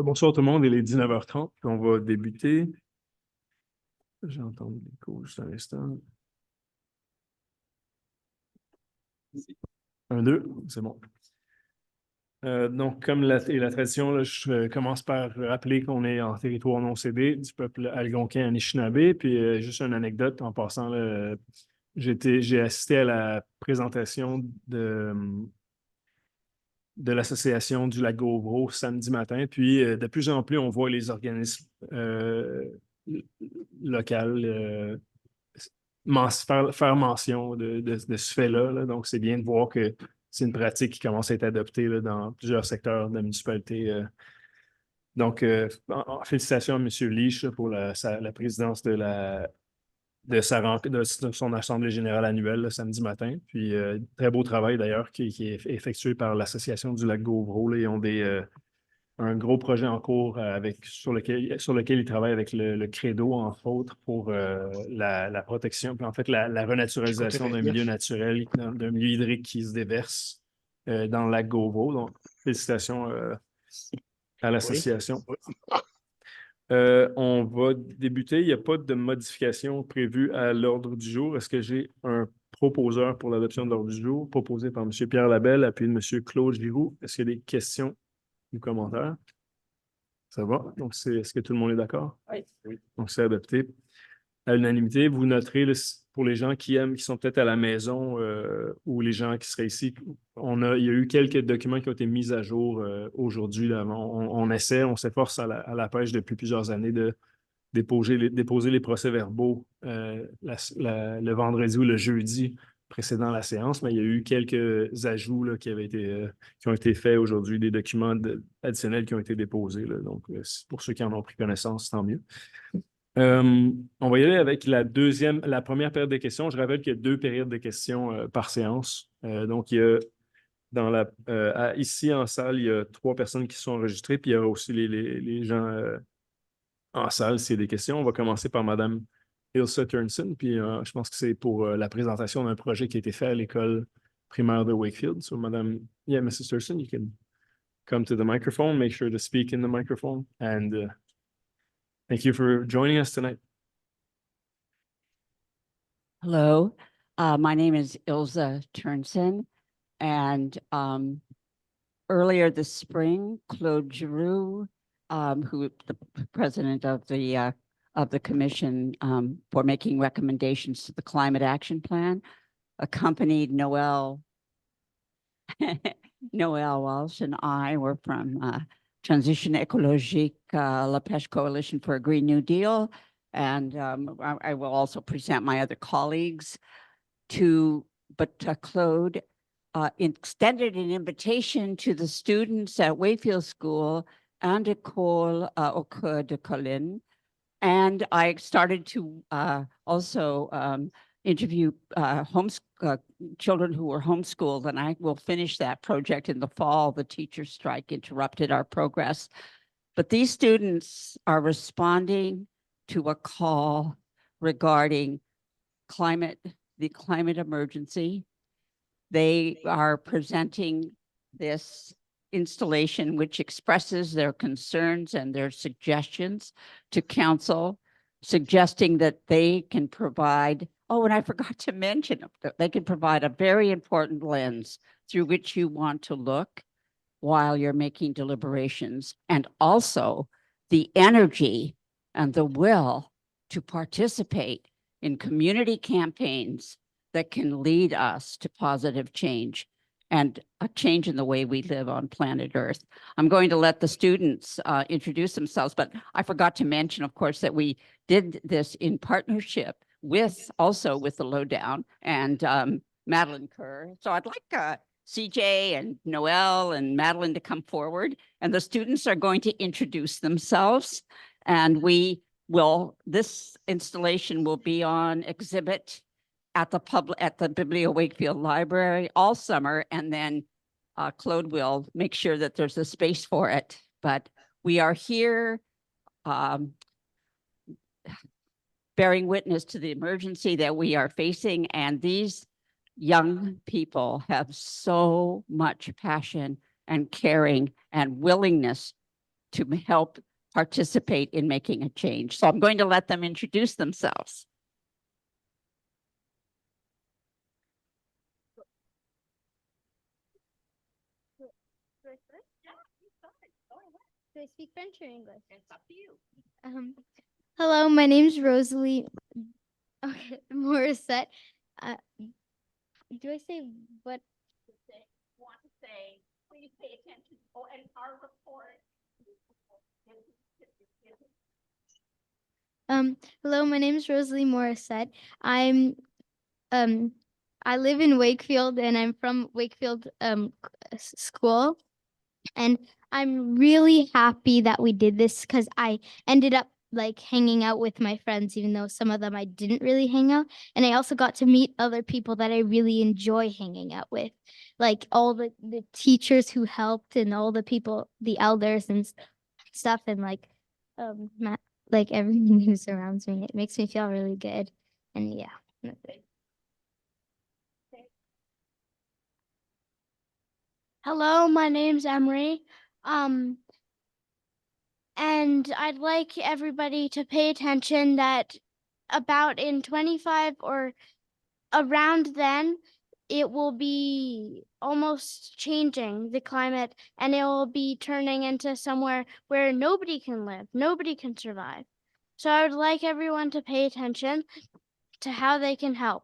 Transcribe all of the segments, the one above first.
Bonsoir tout le monde, il est 19h30, puis on va débuter. J'entends l'écho juste un instant. 1, 2, c'est bon. Donc, comme la tradition, là, je commence par rappeler qu'on est en territoire non cédé du peuple algonquin Anishinaabe. Puis, juste une anecdote en passant, là, j'ai assisté à la présentation de l'association du lac Gauvreau samedi matin. Puis, de plus en plus, on voit les organismes locaux faire mention de ce fait-là. Là. Donc, c'est bien de voir que c'est une pratique qui commence à être adoptée là, dans plusieurs secteurs de la municipalité. Donc, félicitations à M. Leach là, pour la présidence de son Assemblée générale annuelle là, samedi matin. Puis, très beau travail d'ailleurs qui est effectué par l'Association du lac Gauvreau. Là. Ils ont un gros projet en cours sur lequel ils travaillent avec le Credo, entre autres, pour la protection, puis en fait la renaturalisation d'un milieu naturel, d'un milieu hydrique qui se déverse dans le lac Gauvreau. Donc, félicitations à l'association. Oui. On va débuter. Il n'y a pas de modification prévue à l'ordre du jour. Est-ce que j'ai un proposeur pour l'adoption de l'ordre du jour, proposé par M. Pierre Labelle, appuyé de M. Claude Giroux? Est-ce qu'il y a des questions ou commentaires? Ça va? Donc, est-ce que tout le monde est d'accord? Oui. Donc, c'est adopté à l'unanimité. Vous noterez, là, pour les gens qui sont peut-être à la maison ou les gens qui seraient ici, il y a eu quelques documents qui ont été mis à jour aujourd'hui. Là. On s'efforce à la pêche depuis plusieurs années de déposer les procès-verbaux le vendredi ou le jeudi précédant la séance, mais il y a eu quelques ajouts là, qui ont été faits aujourd'hui, des documents additionnels qui ont été déposés. Là. Donc, pour ceux qui en ont pris connaissance, tant mieux. On va y aller avec la première période de questions. Je rappelle qu'il y a 2 périodes de questions par séance. Donc, il y a ici en salle, il y a 3 personnes qui sont enregistrées, puis il y aura aussi les gens en salle s'il y a des questions. On va commencer par Mme Ilse Turnson, puis je pense que c'est pour la présentation d'un projet qui a été fait à l'école primaire de Wakefield. So, Mrs. Turnson, you can come to the microphone, make sure to speak in the microphone, and thank you for joining us tonight. Hello, my name is Ilse Turnson, and earlier this spring, Claude Giroux, who the president of the commission for making recommendations to the Climate Action Plan, accompanied Noel Walsh and I were from Transition Écologique La Pêche Coalition for a Green New Deal. And I will also present my other colleagues but Claude extended an invitation to the students at Wakefield School and École au Cœur de Colline. And I started to also interview children who were homeschooled, and I will finish that project in the fall. The teacher strike interrupted our progress. But these students are responding to a call regarding the climate emergency. They are presenting this installation which expresses their concerns and their suggestions to council, suggesting that they can provide, and I forgot to mention, they can provide a very important lens through which you want to look while you're making deliberations, and also the energy and the will to participate in community campaigns that can lead us to positive change and a change in the way we live on planet Earth. I'm going to let the students introduce themselves, but I forgot to mention, of course, that we did this in partnership with the Lowdown and Madeline Kerr. So I'd like CJ and Noel and Madeline to come forward, and the students are going to introduce themselves, and this installation will be on exhibit at the Biblio Wakefield Library all summer, and then Claude will make sure that there's a space for it. But we are here bearing witness to the emergency that we are facing, and these young people have so much passion and caring and willingness to help participate in making a change. So I'm going to let them introduce themselves. Do I speak French or English? It's up to you. Hello, my name's Rosalie. Okay, Morissette. Do I say what? Want to say, please pay attention. Oh, and our report. Hello, my name is Rosalie Morissette. I live in Wakefield and I'm from Wakefield school. And I'm really happy that we did this because I ended up like hanging out with my friends, even though some of them I didn't really hang out. And I also got to meet other people that I really enjoy hanging out with, like all the teachers who helped and all the people, the elders and stuff, and like like everything who surrounds me. It makes me feel really good. And yeah, that's it. Hello, my name's Emery. And I'd like everybody to pay attention that about in 25 or around then, it will be almost changing the climate and it will be turning into somewhere where nobody can live, nobody can survive. So I would like everyone to pay attention to how they can help.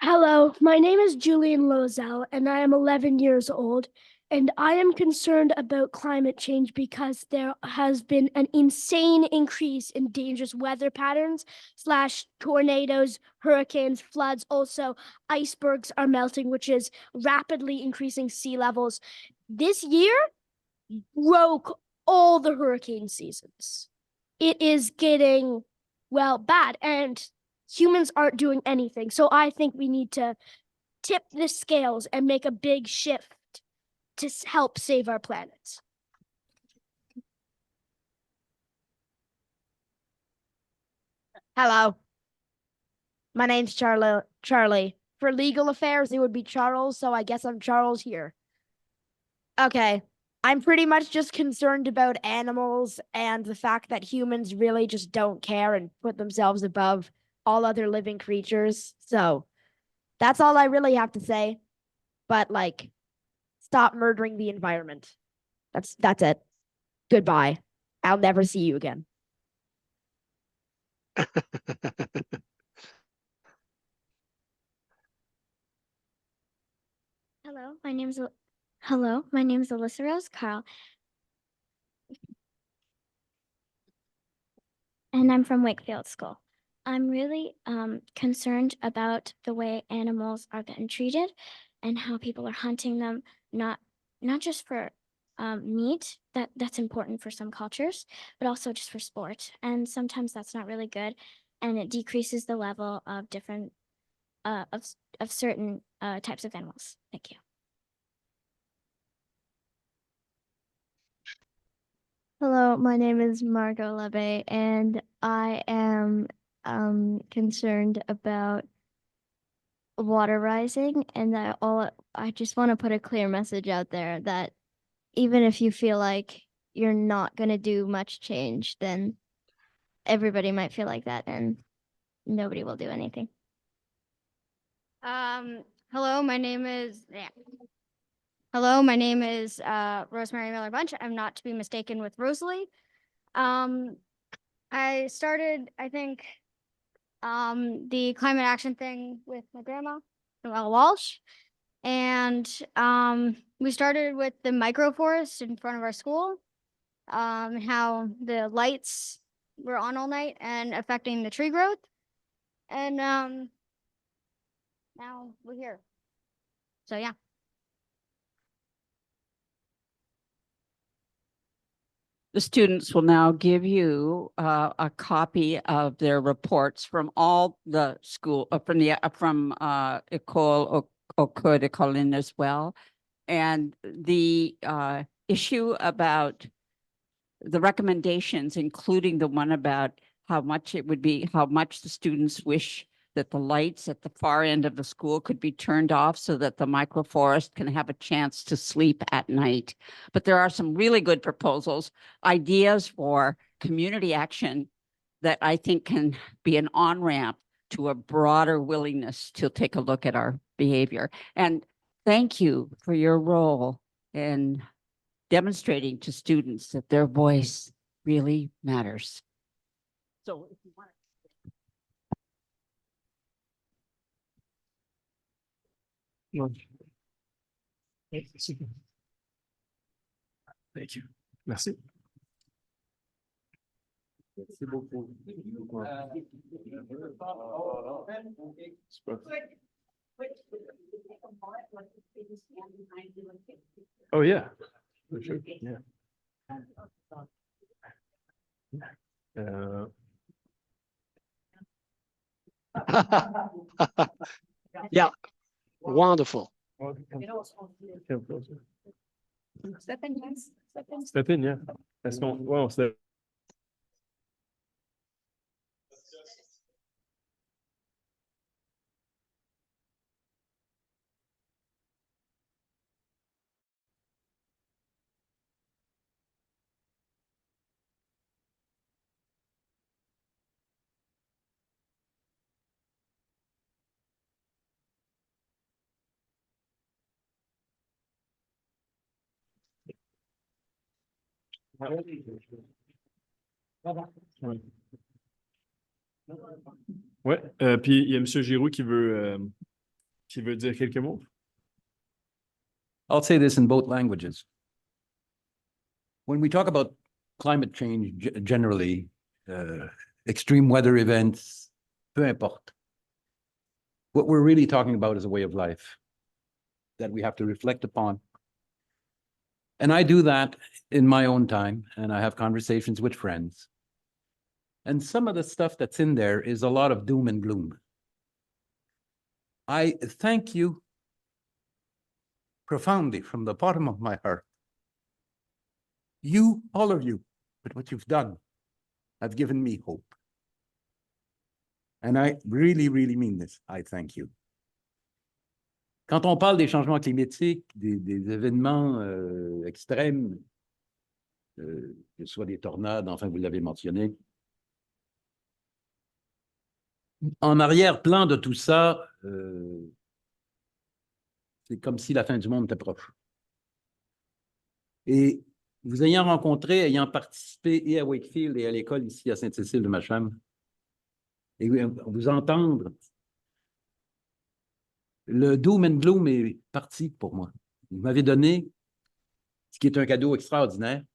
Hello, my name is Julian Lozelle, and I am 11 years old, and I am concerned about climate change because there has been an insane increase in dangerous weather patterns / tornadoes, hurricanes, floods. Also, icebergs are melting, which is rapidly increasing sea levels. This year broke all the hurricane seasons. It is getting, well, bad, and humans aren't doing anything. So I think we need to tip the scales and make a big shift to help save our planet. Hello. My name's Charlie. For legal affairs, it would be Charles, so I guess I'm Charles here. Okay. I'm pretty much just concerned about animals and the fact that humans really just don't care and put themselves above all other living creatures. So that's all I really have to say. But like, stop murdering the environment. That's it. Goodbye. I'll never see you again. Hello, my name's Alyssa Rose Carl. And I'm from Wakefield School. I'm really concerned about the way animals are getting treated and how people are hunting them, not just for meat, that's important for some cultures, but also just for sport. And sometimes that's not really good, and it decreases the level of different of certain types of animals. Thank you. Hello, my name is Margot Lebe, and I am concerned about water rising, and I just want to put a clear message out there that even if you feel like you're not going to do much change, then everybody might feel like that and nobody will do anything. Hello, my name is Rosemary Miller Bunch. I'm not to be mistaken with Rosalie. I started, I think, the climate action thing with my grandma, Noelle Walsh. And we started with the microforest in front of our school, how the lights were on all night and affecting the tree growth. And now we're here. So yeah. The students will now give you a copy of their reports from all the school, from École au Coeur de Colline as well. And the issue about the recommendations, including the one about how much the students wish that the lights at the far end of the school could be turned off so that the microforest can have a chance to sleep at night. But there are some really good proposals, ideas for community action that I think can be an on-ramp to a broader willingness to take a look at our behavior. And thank you for your role in demonstrating to students that their voice really matters. So if you want to. Thank you. Merci. Merci beaucoup. Oh, yeah. For sure. Yeah. Yeah, wonderful. Step in, yeah. Est-ce qu'on, ouais, on se Ouais, puis il y a M. Giroux qui veut dire quelques mots. I'll say this in both languages. When we talk about climate change generally, extreme weather events, peu importe, what we're really talking about is a way of life that we have to reflect upon. And I do that in my own time, and I have conversations with friends. And some of the stuff that's in there is a lot of doom and gloom. I thank you profoundly from the bottom of my heart. You, all of you, with what you've done, have given me hope. And I really, really mean this. I thank you. Quand on parle des changements climatiques, des événements extrêmes, que ce soit des tornades, enfin, vous l'avez mentionné, en arrière-plan de tout ça, c'est comme si la fin du monde était proche. Et vous ayant rencontré, ayant participé et à Wakefield et à l'école ici à Sainte-Cécile-de-Macham, et vous entendre, le doom and gloom est parti pour moi. Vous m'avez donné, ce qui est un cadeau extraordinaire,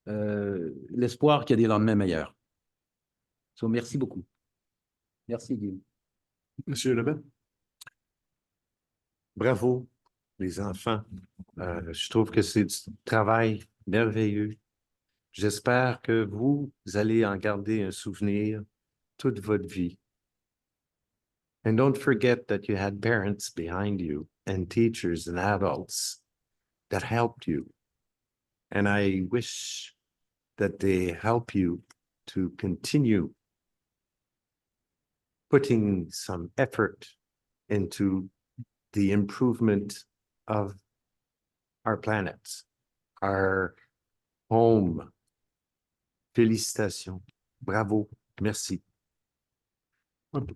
l'espoir qu'il y a des lendemains meilleurs. So, merci beaucoup. Merci, Guy. Monsieur Lebel. Bravo, les enfants. Je trouve que c'est du travail merveilleux. J'espère que vous allez en garder un souvenir toute votre vie. And don't forget that you had parents behind you and teachers and adults that helped you. And I wish that they help you to continue putting some effort into the improvement of our planet, our home. Félicitations. Bravo. Merci.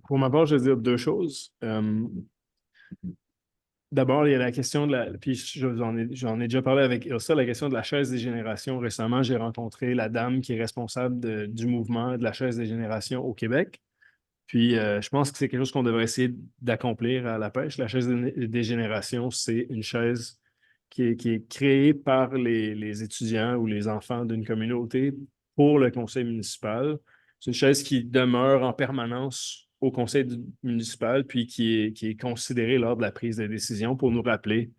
Pour ma part, je vais dire deux choses. D'abord, il y a la question de la... Puis j'en ai déjà parlé avec Ilsa, la question de la chaise des générations. Récemment, j'ai rencontré la dame qui est responsable du mouvement de la chaise des générations au Québec. Puis, je pense que c'est quelque chose qu'on devrait essayer d'accomplir à la pêche. La chaise des générations, c'est une chaise qui est créée par les étudiants ou les enfants d'une communauté pour le conseil municipal. C'est une chaise qui demeure en permanence au conseil municipal, puis qui est considérée lors de la prise de décision pour nous rappeler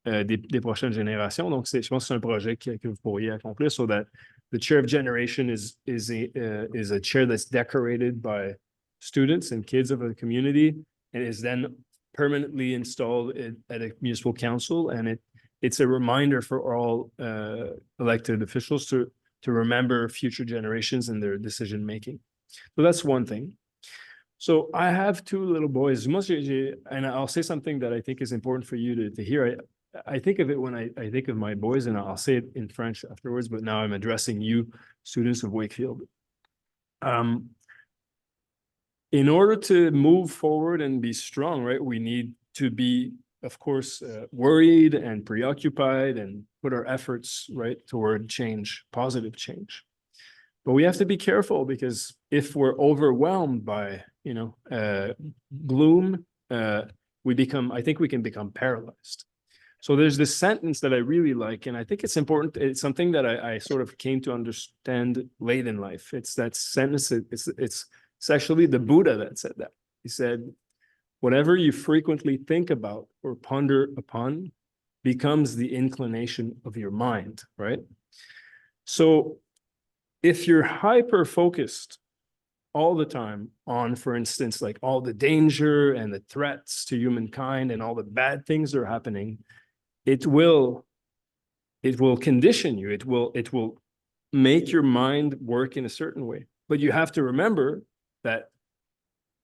des prochaines générations. Donc, je pense que c'est un projet que vous pourriez accomplir. So that the chair of generation is a chair that's decorated by students and kids of a community and is then permanently installed at a municipal council. And it's a reminder for all elected officials to remember future generations and their decision making. So that's one thing. So I have two little boys. And I'll say something that I think is important for you to hear. I think of it when I think of my boys, and I'll say it in French afterwards, but now I'm addressing you, students of Wakefield. In order to move forward and be strong, right, we need to be, of course, worried and preoccupied and put our efforts, right, toward change, positive change. But we have to be careful, because if we're overwhelmed by, gloom, I think we can become paralyzed. So there's this sentence that I really like, and I think it's important. It's something that I sort of came to understand late in life. It's that sentence. It's actually the Buddha that said that. He said, whatever you frequently think about or ponder upon becomes the inclination of your mind, right? So if you're hyper-focused all the time on, for instance, like all the danger and the threats to humankind and all the bad things that are happening, it will condition you. It will make your mind work in a certain way. But you have to remember that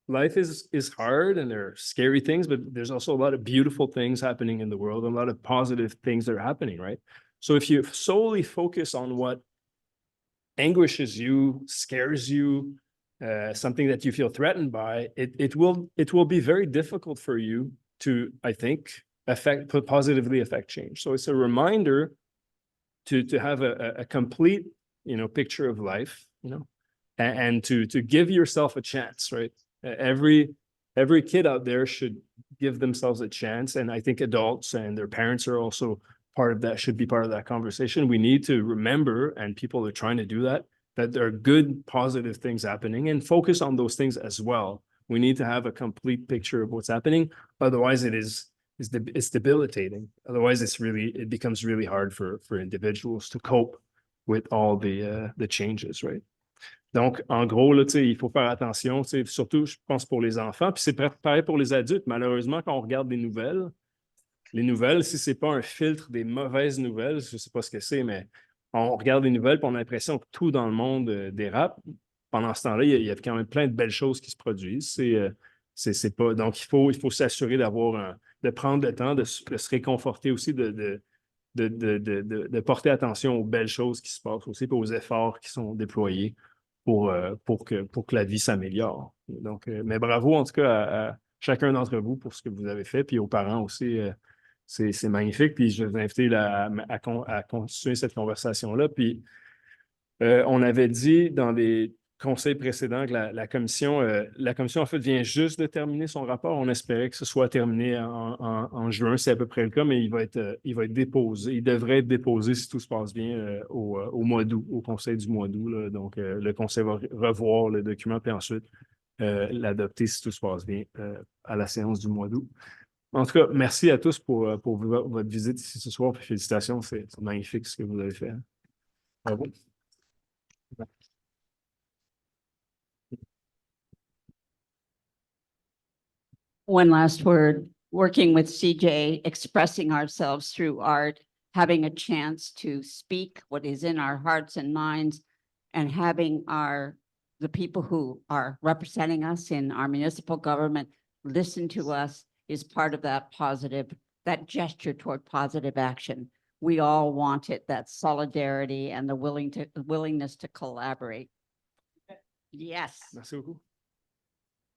life is hard and there are scary things, but there's also a lot of beautiful things happening in the world, and a lot of positive things that are happening, right? So if you solely focus on what anguishes you, scares you, something that you feel threatened by, it will be very difficult for you to, I think, positively affect change. So it's a reminder to have a complete, picture of life, and to give yourself a chance, right? Every kid out there should give themselves a chance, and I think adults and their parents are also should be part of that conversation. We need to remember, and people are trying to do that there are good, positive things happening, and focus on those things as well. We need to have a complete picture of what's happening. Otherwise, it's debilitating. Otherwise, it becomes really hard for individuals to cope with all the changes, right? Donc, en gros, là, il faut faire attention, surtout, je pense, pour les enfants. Puis c'est pareil pour les adultes. Malheureusement, quand on regarde les nouvelles, si ce n'est pas un filtre des mauvaises nouvelles, je ne sais pas ce que c'est, mais on regarde les nouvelles et on a l'impression que tout dans le monde dérape. Pendant ce temps-là, il y a quand même plein de belles choses qui se produisent. C'est pas... Donc, il faut s'assurer de prendre le temps de se réconforter aussi, de porter attention aux belles choses qui se passent aussi, et aux efforts qui sont déployés pour que la vie s'améliore. Donc, mais bravo en tout cas à chacun d'entre vous pour ce que vous avez fait, puis aux parents aussi. C'est magnifique. Puis je vais vous inviter à continuer cette conversation-là. Puis on avait dit dans les conseils précédents que la commission, en fait, vient juste de terminer son rapport. On espérait que ce soit terminé en juin. C'est à peu près le cas, mais il va être déposé. Il devrait être déposé, si tout se passe bien, au mois d'août, au conseil du mois d'août, là. Donc, le conseil va revoir le document, puis ensuite l'adopter, si tout se passe bien, à la séance du mois d'août. En tout cas, merci à tous pour votre visite ici ce soir. Puis félicitations, c'est magnifique ce que vous avez fait. Bravo. One last word, working with CJ, expressing ourselves through art, having a chance to speak what is in our hearts and minds, and having the people who are representing us in our municipal government listen to us is part of that gesture toward positive action. We all want it, that solidarity and the willingness to collaborate. Yes. Merci beaucoup.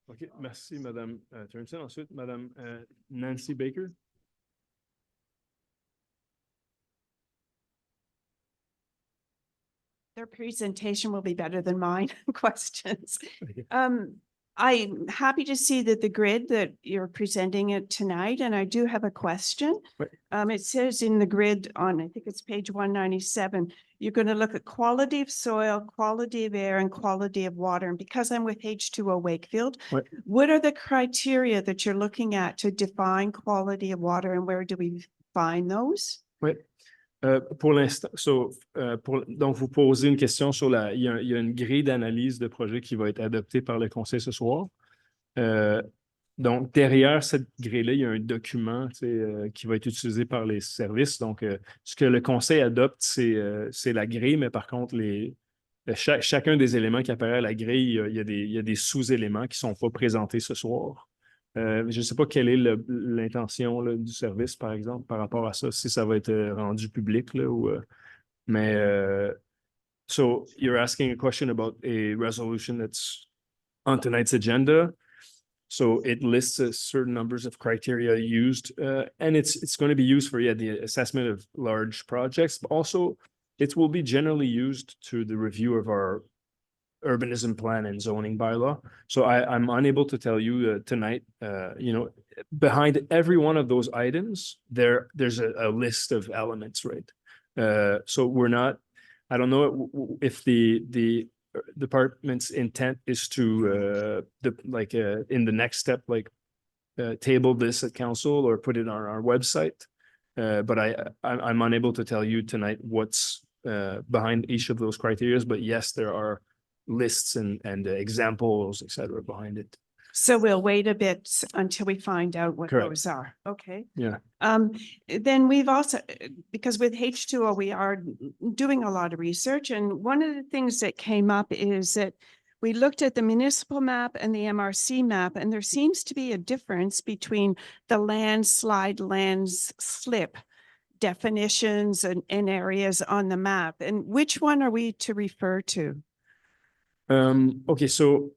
OK, merci, Madame Turnson. Ensuite, Madame Nancy Baker. Their presentation will be better than mine questions. I'm happy to see that the grid that you're presenting it tonight, and I do have a question. Right. It says in the grid on, I think it's page 197, you're going to look at quality of soil, quality of air, and quality of water. And because I'm with H2O Wakefield, Right. What are the criteria that you're looking at to define quality of water, and where do we find those? Oui. Pour l'instant, donc vous posez une question sur il y a une grille d'analyse de projet qui va être adoptée par le conseil ce soir. Donc, derrière cette grille-là, il y a un document qui va être utilisé par les services. Donc, ce que le conseil adopte, c'est la grille, mais par contre, chacun des éléments qui apparaît à la grille, il y a des sous-éléments qui ne sont pas présentés ce soir. Je ne sais pas quelle est l'intention là, du service, par exemple, par rapport à ça, si ça va être rendu public, là, mais so you're asking a question about a resolution that's on tonight's agenda. So it lists certain numbers of criteria used, and it's going to be used for the assessment of large projects, but also it will be generally used to the review of our urbanism plan and zoning bylaw. So I'm unable to tell you tonight, behind every one of those items, there's a list of elements, right? So I don't know if the department's intent is to in the next step, table this at council or put it on our website. But I'm unable to tell you tonight what's behind each of those criteria. But yes, there are lists and examples, etc., behind it. So we'll wait a bit until we find out what Correct. those are. Okay. Yeah. Then we've also, because with H2O, we are doing a lot of research. And one of the things that came up is that we looked at the municipal map and the MRC map, and there seems to be a difference between the landslide, slip definitions and areas on the map. And which one are we to refer to? Okay, so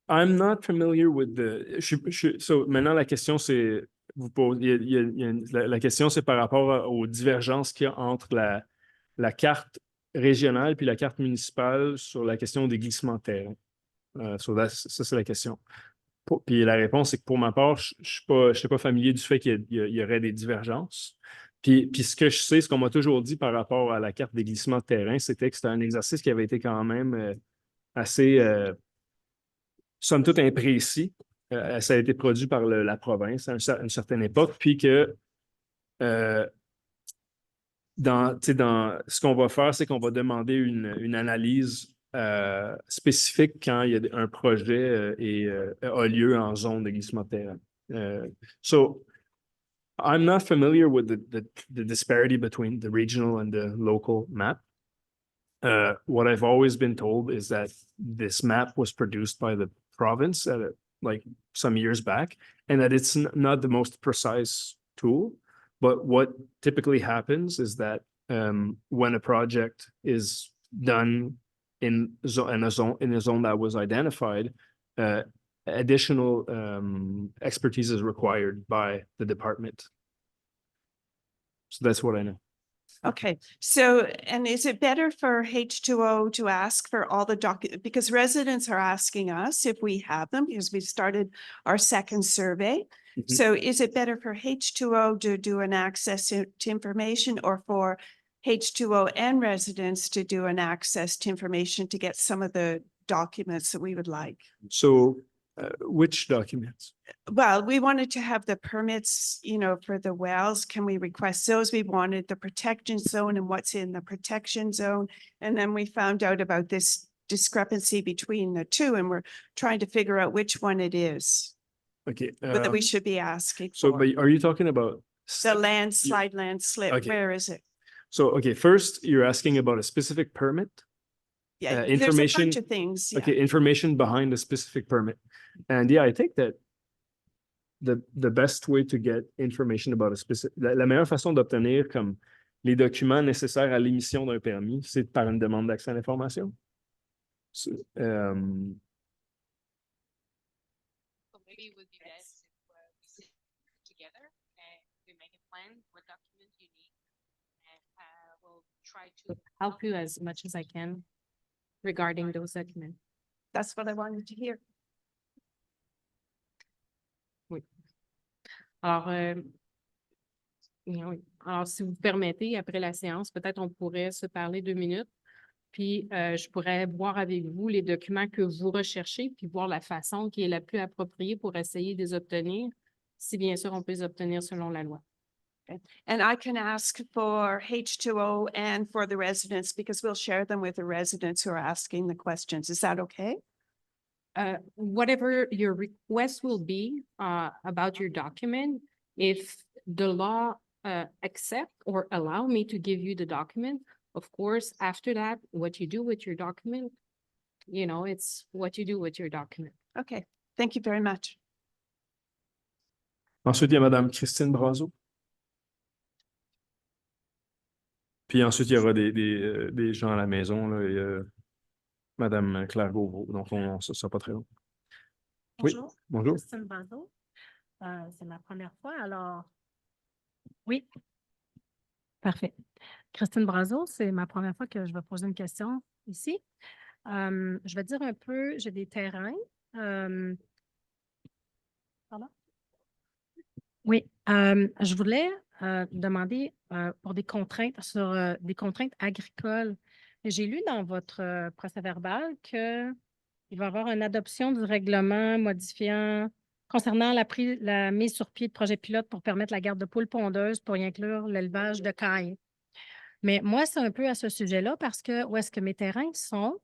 I'm not familiar with so maintenant la question c'est la question c'est par rapport aux divergences qu'il y a entre la carte régionale puis la carte municipale sur la question des glissements de terrain. Ça c'est la question. Puis la réponse c'est que pour ma part, je suis pas familier du fait qu'il y aurait des divergences. Puis ce que je sais, ce qu'on m'a toujours dit par rapport à la carte des glissements de terrain, c'était que c'était un exercice qui avait été quand même assez somme toute imprécis. Ça a été produit par la province à une certaine époque, puis que dans ce qu'on va faire, c'est qu'on va demander une analyse spécifique quand il y a un projet a lieu en zone de glissement de terrain. So I'm not familiar with the disparity between the regional and the local map. What I've always been told is that this map was produced by the province some years back, and that it's not the most precise tool. But what typically happens is that when a project is done in a zone that was identified, additional expertise is required by the department. So that's what I know. Okay, so, and is it better for H2O to ask for all the documents, because residents are asking us if we have them, because we've started our second survey. Mhm. So is it better for H2O to do an access to information, or for H2O and residents to do an access to information to get some of the documents that we would like? So which documents? Well, we wanted to have the permits, for the wells. Can we request those? We wanted the protection zone and what's in the protection zone. And then we found out about this discrepancy between the two, and we're trying to figure out which one it is, Okay. that we should be asking So, for. but are you talking about? The landslide, landslip, Okay. where is it? So, okay, first you're asking about a specific permit? Yeah, there's a information- bunch of things. Yeah. Okay, information behind a specific permit. And yeah, I think that the best way to get information about a specific, la meilleure façon d'obtenir comme les documents nécessaires à l'émission d'un permis, c'est par une demande d'accès à l'information. So, So maybe it would be best if we sit together and we make a plan, what documents you need. And we'll try to help you as much as I can regarding those documents. That's what I wanted to hear. Alors, alors, si vous permettez, après la séance, peut-être on pourrait se parler 2 minutes. Puis, je pourrais voir avec vous les documents que vous recherchez, puis voir la façon qui est la plus appropriée pour essayer de les obtenir, si bien sûr on peut les obtenir selon la loi. And I can ask for H2O and for the residents, because we'll share them with the residents who are asking the questions. Is that okay? Whatever your request will be about your document, if the law accept or allow me to give you the document, Of course, after that, what you do with your document, it's what you do with your document. Okay, thank you very much. Ensuite, il y a Madame Christine Brazeau. Puis ensuite, il y aura des gens à la maison, là, et Madame Claire Gauvreau. Donc, ça sera pas très long. Oui, Bonjour. bonjour. Christine Brazeau. C'est ma première fois, alors oui. Parfait. Christine Brazeau, c'est ma première fois que je vais poser une question ici. Je vais dire un peu, j'ai des terrains. Pardon? Oui, je voulais demander pour des contraintes sur des contraintes agricoles. J'ai lu dans votre procès-verbal qu'il va y avoir une adoption du règlement modifiant concernant la mise sur pied de projets pilotes pour permettre la garde de poules pondeuses pour y inclure l'élevage de cailles. Mais moi, c'est un peu à ce sujet-là parce que où est-ce que mes terrains sont?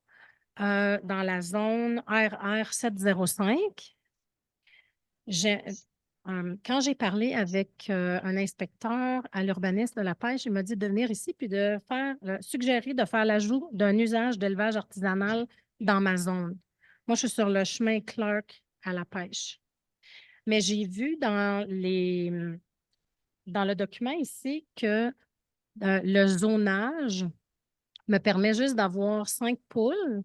Dans la zone RR 705. Quand j'ai parlé avec un inspecteur à l'urbanisme de la pêche, il m'a dit de venir ici puis de suggérer de faire l'ajout d'un usage d'élevage artisanal dans ma zone. Moi, je suis sur le chemin Clark à la pêche. Mais j'ai vu dans le document ici que le zonage me permet juste d'avoir 5 poules.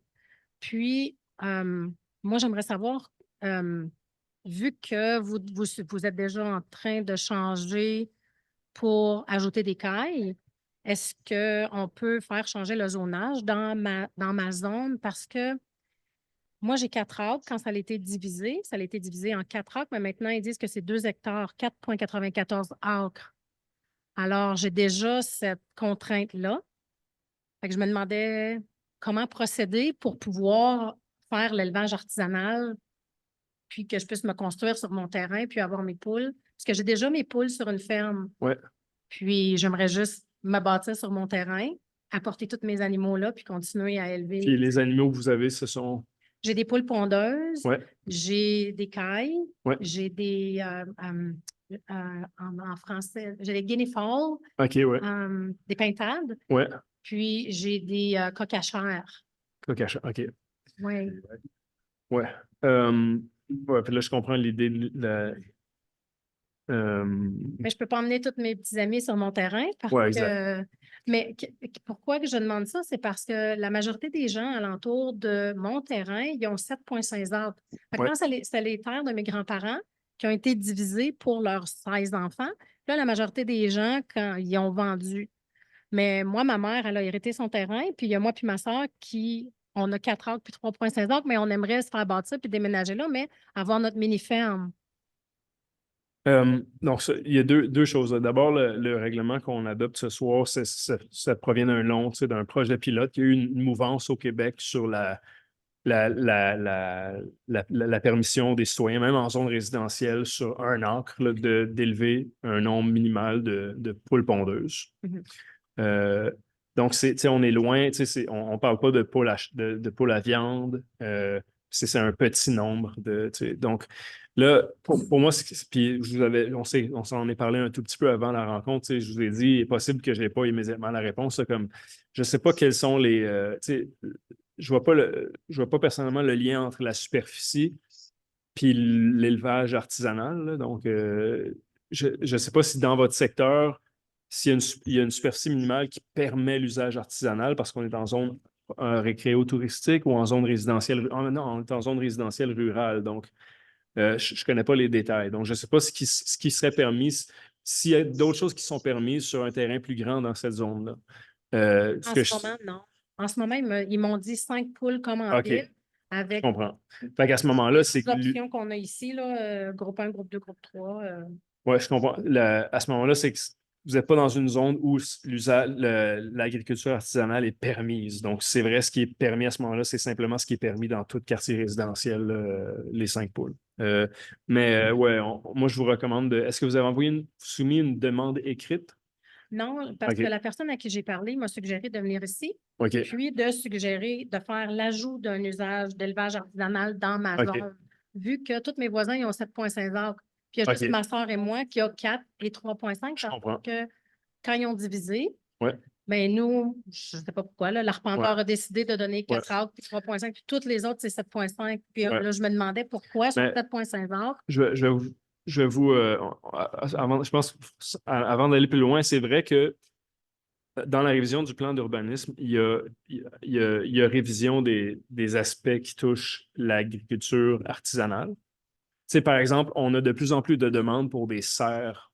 Puis, moi, j'aimerais savoir, vu que vous êtes déjà en train de changer pour ajouter des cailles, est-ce qu'on peut faire changer le zonage dans ma zone? Parce que moi, j'ai 4 acres. Quand ça a été divisé en 4 acres, mais maintenant, ils disent que c'est 2 hectares, 4,94 acres. Alors, j'ai déjà cette contrainte-là. Fait que je me demandais comment procéder pour pouvoir faire l'élevage artisanal, puis que je puisse me construire sur mon terrain, puis avoir mes poules. Parce que j'ai déjà mes poules sur une ferme. Ouais. Puis j'aimerais juste me bâtir sur mon terrain, apporter tous mes animaux là, puis continuer à élever. Puis les animaux que vous avez, ce sont... J'ai des poules pondeuses, Ouais. j'ai des cailles, Ouais. j'ai des... en français, j'ai des guinea fowls, OK, ouais. des pintades, Ouais. puis j'ai des coqs à chair. Coq à chat, OK. Oui. Ouais. Ouais, puis là, je comprends l'idée de la... Mais je ne peux pas emmener tous mes petits amis sur mon terrain parce Ouais, que. exact. Mais pourquoi que je demande ça? C'est parce que la majorité des gens alentour de mon terrain, ils ont 7,5 acres. Fait que Ouais. quand c'est les terres de mes grands-parents qui ont été divisées pour leurs 16 enfants, là, la majorité des gens, quand ils ont vendu. Mais moi, ma mère, elle a hérité son terrain, puis il y a moi puis ma soeur qui, on a 4 acres puis 3,5 acres, mais on aimerait se faire bâtir puis déménager là, mais avoir notre mini-ferme. Donc, il y a deux choses. D'abord, le règlement qu'on adopte ce soir, ça provient d'un long, d'un projet pilote. Il y a eu une mouvance au Québec sur la permission des citoyens, même en zone résidentielle, sur un acre, là, d'élever un nombre minimal de poules pondeuses. Mm-hmm. Donc, on est loin, on ne parle pas de poules à viande, c'est un petit nombre. Donc, là, pour moi, puis on s'en est parlé un tout petit peu avant la rencontre, je vous ai dit, il est possible que je n'ai pas immédiatement la réponse. Comme, je ne sais pas quels sont les... je ne vois pas personnellement le lien entre la superficie puis l'élevage artisanal. Là. Donc, je ne sais pas si dans votre secteur, s'il y a une superficie minimale qui permet l'usage artisanal parce qu'on est en zone récréo-touristique ou en zone résidentielle. Non, on est en zone résidentielle rurale. Donc, je ne connais pas les détails. Donc, je ne sais pas ce qui serait permis, s'il y a d'autres choses qui sont permises sur un terrain plus grand dans cette zone-là. En ce moment, non. En ce moment, ils m'ont dit 5 poules commandées. OK. Avec Je comprends. Fait qu'à ce moment-là, c'est que... l'option qu'on a ici, là, groupe 1, groupe 2, groupe 3. Oui, je comprends. À ce moment-là, c'est que vous n'êtes pas dans une zone où l'agriculture artisanale est permise. Donc, c'est vrai, ce qui est permis à ce moment-là, c'est simplement ce qui est permis dans tout quartier résidentiel, les 5 poules. Mais ouais, moi, je vous recommande est-ce que vous avez soumis une demande écrite? Non, parce OK. que la personne à qui j'ai parlé m'a suggéré de venir ici, OK. puis de suggérer de faire l'ajout d'un usage d'élevage artisanal dans ma OK. zone, vu que tous mes voisins ils ont 7,5 acres. Puis il y a juste OK. ma soeur et moi qui a 4 et 3,5 Je comprends. parce que quand ils ont divisé, Ouais. Ben nous, je ne sais pas pourquoi, là, l'arpenteur a décidé de donner 4 acres, puis 3,5, puis toutes les autres, c'est 7,5. Puis là, je me demandais pourquoi sur Mais 7,5 acres. je vais vous avant, je pense, avant d'aller plus loin, c'est vrai que dans la révision du plan d'urbanisme, il y a révision des aspects qui touchent l'agriculture artisanale. Tu sais, par exemple, on a de plus en plus de demandes pour des serres,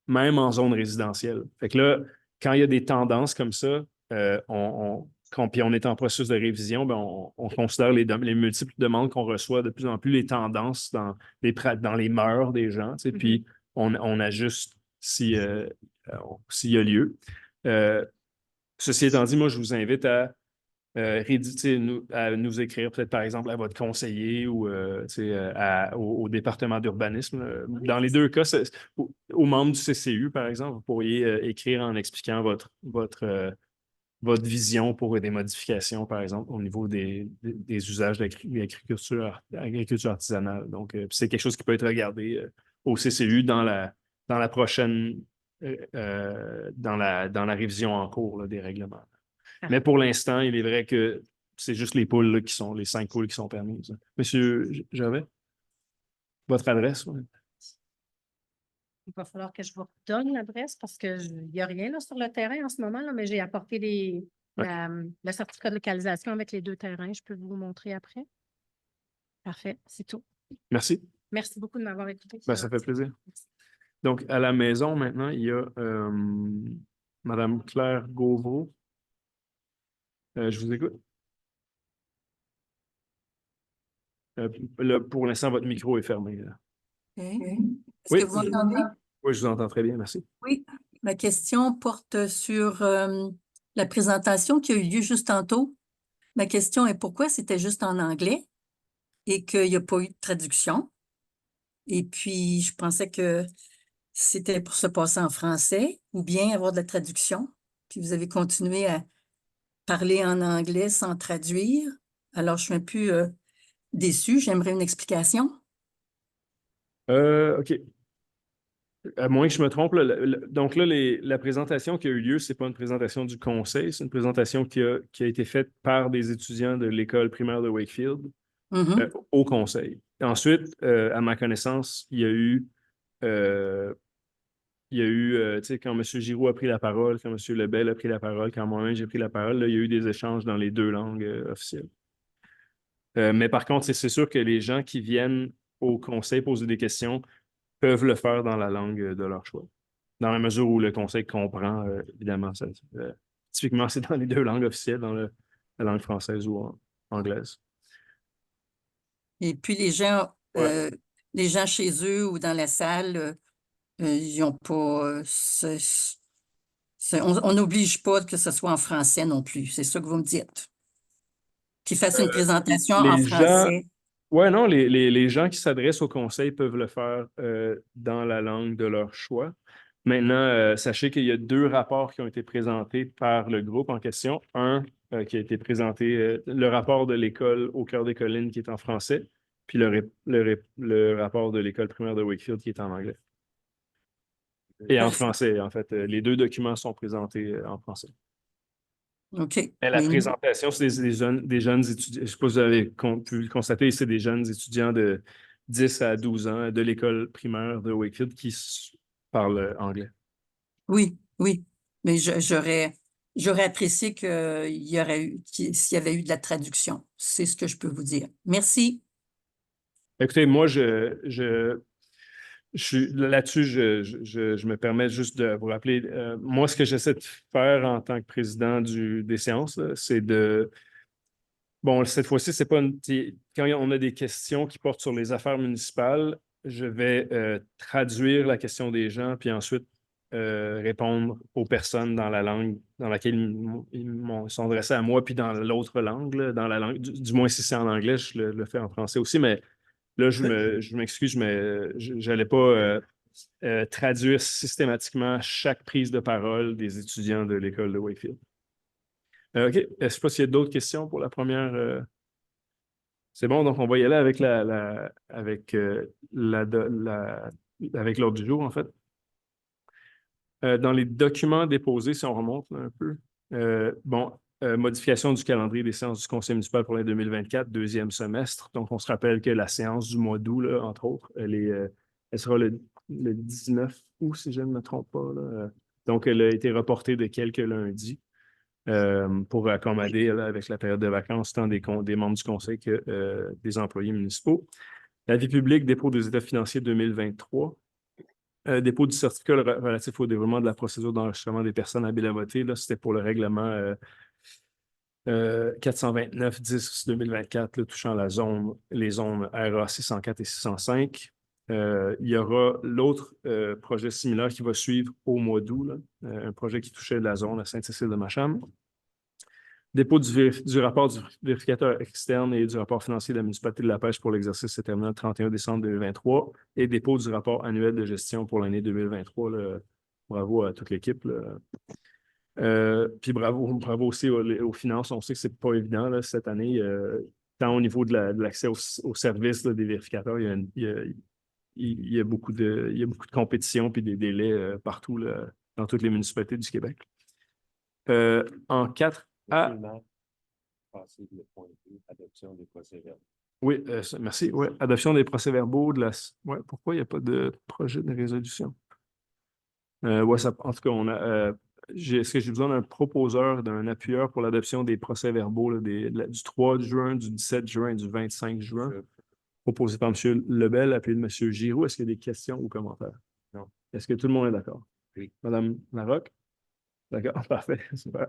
même en zone résidentielle. Fait que là, quand il y a des tendances comme ça, puis on est en processus de révision, ben on considère les multiples demandes qu'on reçoit, de plus en plus les tendances dans les mœurs des gens, tu sais, puis on ajuste s'il y a lieu. Ceci étant dit, moi, je vous invite à nous écrire peut-être par exemple à votre conseiller ou au département d'urbanisme. Dans les deux cas, aux membres du CCU, par exemple, vous pourriez écrire en expliquant votre vision pour des modifications, par exemple, au niveau des usages d'agriculture artisanale. Donc, c'est quelque chose qui peut être regardé au CCU dans la prochaine, dans la révision en cours là, des règlements. Mais pour l'instant, il est vrai que c'est juste les poules là, les 5 poules qui sont permises. Monsieur Gervais, votre adresse? Ouais. Il va falloir que je vous redonne l'adresse parce qu'il n'y a rien là, sur le terrain en ce moment, là, mais j'ai apporté le certificat de localisation avec les 2 terrains. Je peux vous montrer après. Parfait, c'est tout. Merci. Merci beaucoup de m'avoir écouté. Ben, ça fait plaisir. Donc, à la maison, maintenant, il y a Mme Claire Gauvreau. Je vous écoute. Là, pour l'instant, votre micro est fermé. Là. Est-ce que vous m'entendez? Oui, je vous entends très bien, merci. Oui, ma question porte sur la présentation qui a eu lieu juste tantôt. Ma question est pourquoi c'était juste en anglais et qu'il n'y a pas eu de traduction? Et puis, je pensais que c'était pour se passer en français ou bien avoir de la traduction. Puis vous avez continué à parler en anglais sans traduire. Alors, je suis un peu déçue. J'aimerais une explication. OK. À moins que je me trompe, là, donc là, la présentation qui a eu lieu, ce n'est pas une présentation du conseil, c'est une présentation qui a été faite par des étudiants de l'école primaire de Wakefield au conseil. Ensuite, à ma connaissance, il y a eu, tu sais, quand M. Giroux a pris la parole, quand M. Lebel a pris la parole, quand moi-même j'ai pris la parole, là, il y a eu des échanges dans les 2 langues officielles. Mais par contre, c'est sûr que les gens qui viennent au conseil poser des questions peuvent le faire dans la langue de leur choix. Dans la mesure où le conseil comprend, évidemment, ça, typiquement, c'est dans les 2 langues officielles, dans la langue française ou anglaise. Et puis les gens chez eux ou dans la salle, ils n'ont pas. On n'oblige pas que ce soit en français non plus. C'est ça que vous me dites. Qu'ils fassent une présentation en français. Oui, non, les gens qui s'adressent au conseil peuvent le faire dans la langue de leur choix. Maintenant, sachez qu'il y a 2 rapports qui ont été présentés par le groupe en question. Un qui a été présenté, le rapport de l'école au cœur des collines qui est en français, puis le rapport de l'école primaire de Wakefield qui est en anglais. Et en français, en fait. Les 2 documents sont présentés en français. OK. Et la présentation, c'est des jeunes étudiants. Je ne sais pas si vous avez pu le constater, c'est des jeunes étudiants de 10 à 12 ans de l'école primaire de Wakefield qui parlent anglais. Oui, oui. Mais j'aurais apprécié s'il y avait eu de la traduction. C'est ce que je peux vous dire. Merci. Écoutez, moi, je suis là-dessus, je me permets juste de vous rappeler, moi, ce que j'essaie de faire en tant que président des séances, c'est de... Bon, cette fois-ci, c'est pas quand on a des questions qui portent sur les affaires municipales, je vais traduire la question des gens, puis ensuite répondre aux personnes dans la langue dans laquelle ils sont adressés à moi, puis dans l'autre langue, là, dans la langue, du moins si c'est en anglais, je le fais en français aussi, mais là, je m'excuse, mais je n'allais pas traduire systématiquement chaque prise de parole des étudiants de l'école de Wakefield. OK. Je ne sais pas s'il y a d'autres questions pour la première. C'est bon, donc on va y aller avec avec l'ordre du jour, en fait. Dans les documents déposés, si on remonte là, un peu. Modification du calendrier des séances du conseil municipal pour l'année 2024, deuxième semestre. Donc, on se rappelle que la séance du mois d'août, là, entre autres, elle sera le 19 août, si je ne me trompe pas, là. Donc, elle a été reportée de quelques lundis pour accommoder là, avec la période de vacances tant des membres du conseil que des employés municipaux. La vie publique, dépôt des états financiers 2023. Dépôt du certificat relatif au déroulement de la procédure d'enregistrement des personnes habiles à voter. Là, c'était pour le règlement 429-10-2024, là, touchant les zones RA 604 et 605. Il y aura l'autre projet similaire qui va suivre au mois d'août, là, un projet qui touchait la zone à Sainte-Cécile-de-Macham. Dépôt du rapport du vérificateur externe et du rapport financier de la municipalité de La Pêche pour l'exercice se terminant le 31 décembre 2023 et dépôt du rapport annuel de gestion pour l'année 2023. Là. Bravo à toute l'équipe. Puis bravo aussi aux finances. On sait que c'est pas évident là, cette année, tant au niveau de l'accès aux services là, des vérificateurs, il y a beaucoup de compétition puis des délais partout là, dans toutes les municipalités du Québec. En 4A. Passer le point 2, adoption des procès-verbaux. Oui, merci. Ouais, adoption des procès-verbaux de la. Ouais, pourquoi il n'y a pas de projet de résolution? En tout cas, on a. Est-ce que j'ai besoin d'un proposeur, d'un appuyeur pour l'adoption des procès-verbaux du 3 juin, du 17 juin et du 25 juin? Proposé par M. Lebel, appuyé de M. Giroux. Est-ce qu'il y a des questions ou commentaires? Non. Est-ce que tout le monde est d'accord? Oui. Madame Larocque? D'accord, parfait, super.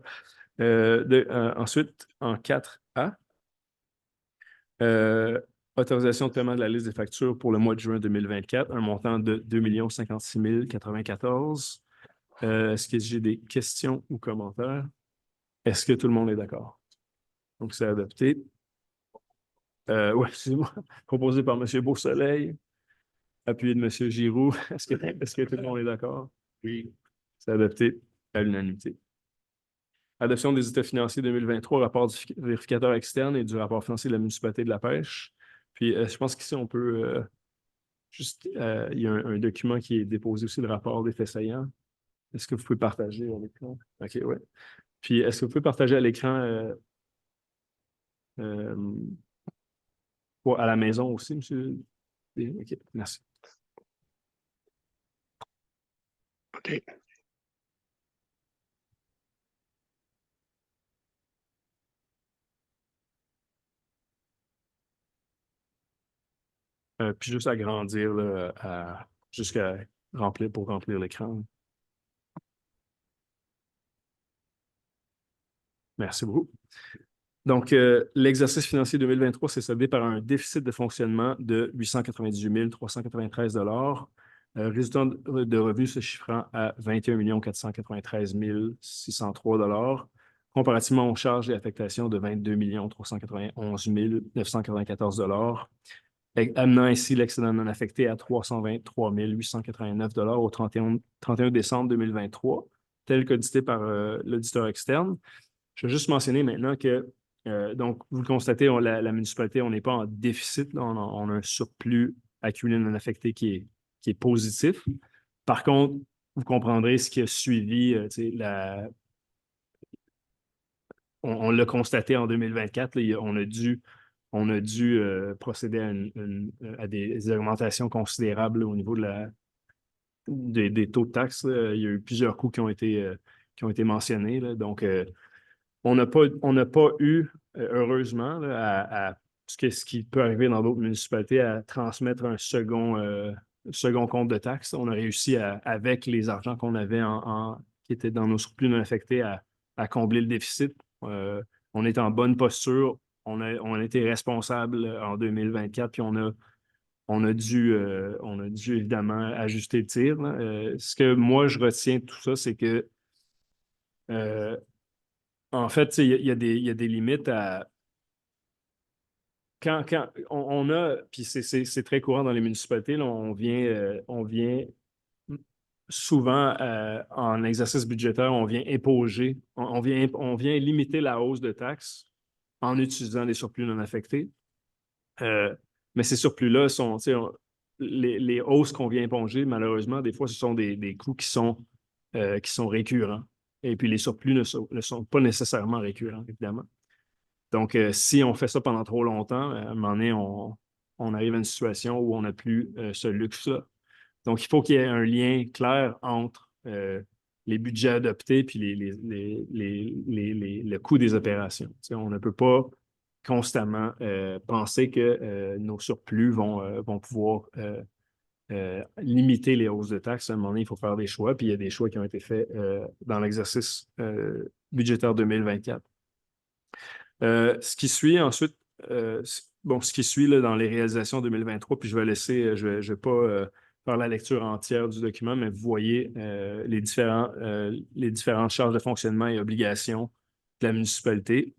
Ensuite, en 4A, autorisation de paiement de la liste des factures pour le mois de juin 2024, un montant de 2 056 094. Est-ce que j'ai des questions ou commentaires? Est-ce que tout le monde est d'accord? Donc, c'est adopté. Oui, excusez-moi. Proposé par M. Beausoleil, appuyé de M. Giroux. Est-ce que tout le monde est d'accord? Oui. C'est adopté à l'unanimité. Adoption des états financiers 2023, rapport du vérificateur externe et du rapport financier de la municipalité de La Pêche. Puis, je pense qu'ici, on peut il y a un document qui est déposé aussi, le rapport des faits saillants. Est-ce que vous pouvez partager à l'écran? OK, oui. Puis, est-ce que vous pouvez partager à l'écran à la maison aussi, M. OK, merci. OK. Puis juste agrandir là, jusqu'à remplir l'écran. Merci beaucoup. Donc, l'exercice financier 2023 s'est soldé par un déficit de fonctionnement de 898 393 résultant de revenus se chiffrant à 21 493 603 comparativement aux charges et affectations de 22 391 994 amenant ainsi l'excédent non affecté à 323 889 au 31 décembre 2023, tel qu'audité par l'auditeur externe. Je vais juste mentionner maintenant que, donc, vous le constatez, la municipalité, on n'est pas en déficit, là, on a un surplus accumulé non affecté qui est positif. Par contre, vous comprendrez ce qui a suivi, on l'a constaté en 2024, là, on a dû procéder à des augmentations considérables là, au niveau des taux de taxes. Là. Il y a eu plusieurs coûts qui ont été mentionnés. Là. Donc, on n'a pas eu, heureusement, là, ce qui peut arriver dans d'autres municipalités, à transmettre un second compte de taxes. On a réussi, avec les argents qu'on avait qui étaient dans nos surplus non affectés, à combler le déficit. On est en bonne posture. On a été responsable en 2024, puis on a dû évidemment ajuster le tir. Ce que moi, je retiens de tout ça, c'est que en fait, il y a des limites à. Quand on a, puis c'est très courant dans les municipalités, là, on vient souvent en exercice budgétaire, on vient épauger, on vient limiter la hausse de taxes en utilisant des surplus non affectés. Mais ces surplus-là sont, les hausses qu'on vient éponger, malheureusement, des fois, ce sont des coûts qui sont récurrents. Et puis les surplus ne sont pas nécessairement récurrents, évidemment. Donc, si on fait ça pendant trop longtemps, à un moment donné, on arrive à une situation où on n'a plus ce luxe-là. Donc, il faut qu'il y ait un lien clair entre les budgets adoptés puis le coût des opérations. Tu sais, on ne peut pas constamment penser que nos surplus vont pouvoir limiter les hausses de taxes. À un moment donné, il faut faire des choix, puis il y a des choix qui ont été faits dans l'exercice budgétaire 2024. Ce qui suit ensuite, ce qui suit là, dans les réalisations 2023, puis je vais laisser, je vais pas faire la lecture entière du document, mais vous voyez les différentes charges de fonctionnement et obligations de la municipalité.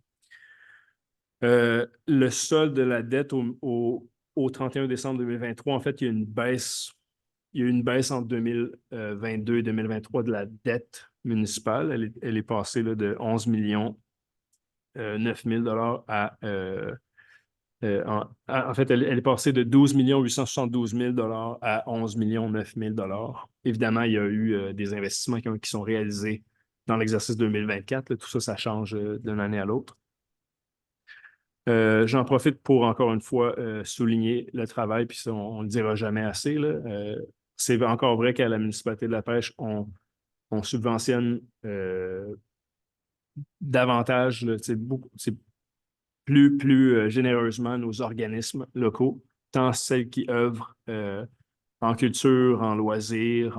Le solde de la dette au 31 décembre 2023, en fait, il y a une baisse. Il y a eu une baisse entre 2022 et 2023 de la dette municipale. Elle est passée là, de 11 millions 9 000 à... en fait, elle est passée de 12 872 000 à 11 9 000 Évidemment, il y a eu des investissements qui sont réalisés dans l'exercice 2024. Là, tout ça, ça change d'une année à l'autre. J'en profite pour, encore une fois, souligner le travail, puis ça, on ne le dira jamais assez. Là. C'est encore vrai qu'à la municipalité de la Pêche, on subventionne davantage, là, c'est plus généreusement nos organismes locaux, tant celles qui œuvrent en culture, en loisirs,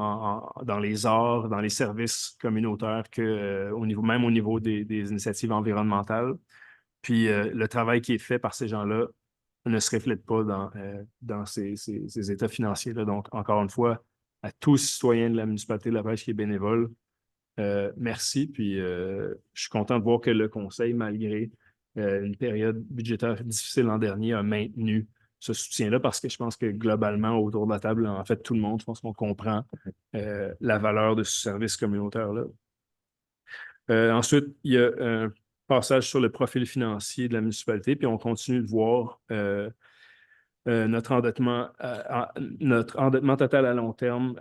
dans les arts, dans les services communautaires, que même au niveau des initiatives environnementales. Puis le travail qui est fait par ces gens-là ne se reflète pas dans ces états financiers-là. Donc, encore une fois, à tous citoyens de la municipalité de la Pêche qui est bénévole, merci. Puis je suis content de voir que le Conseil, malgré une période budgétaire difficile l'an dernier, a maintenu ce soutien-là parce que je pense que globalement, autour de la table, en fait, tout le monde, je pense qu'on comprend la valeur de ce service communautaire-là. Ensuite, il y a un passage sur le profil financier de la municipalité, puis on continue de voir notre endettement total à long terme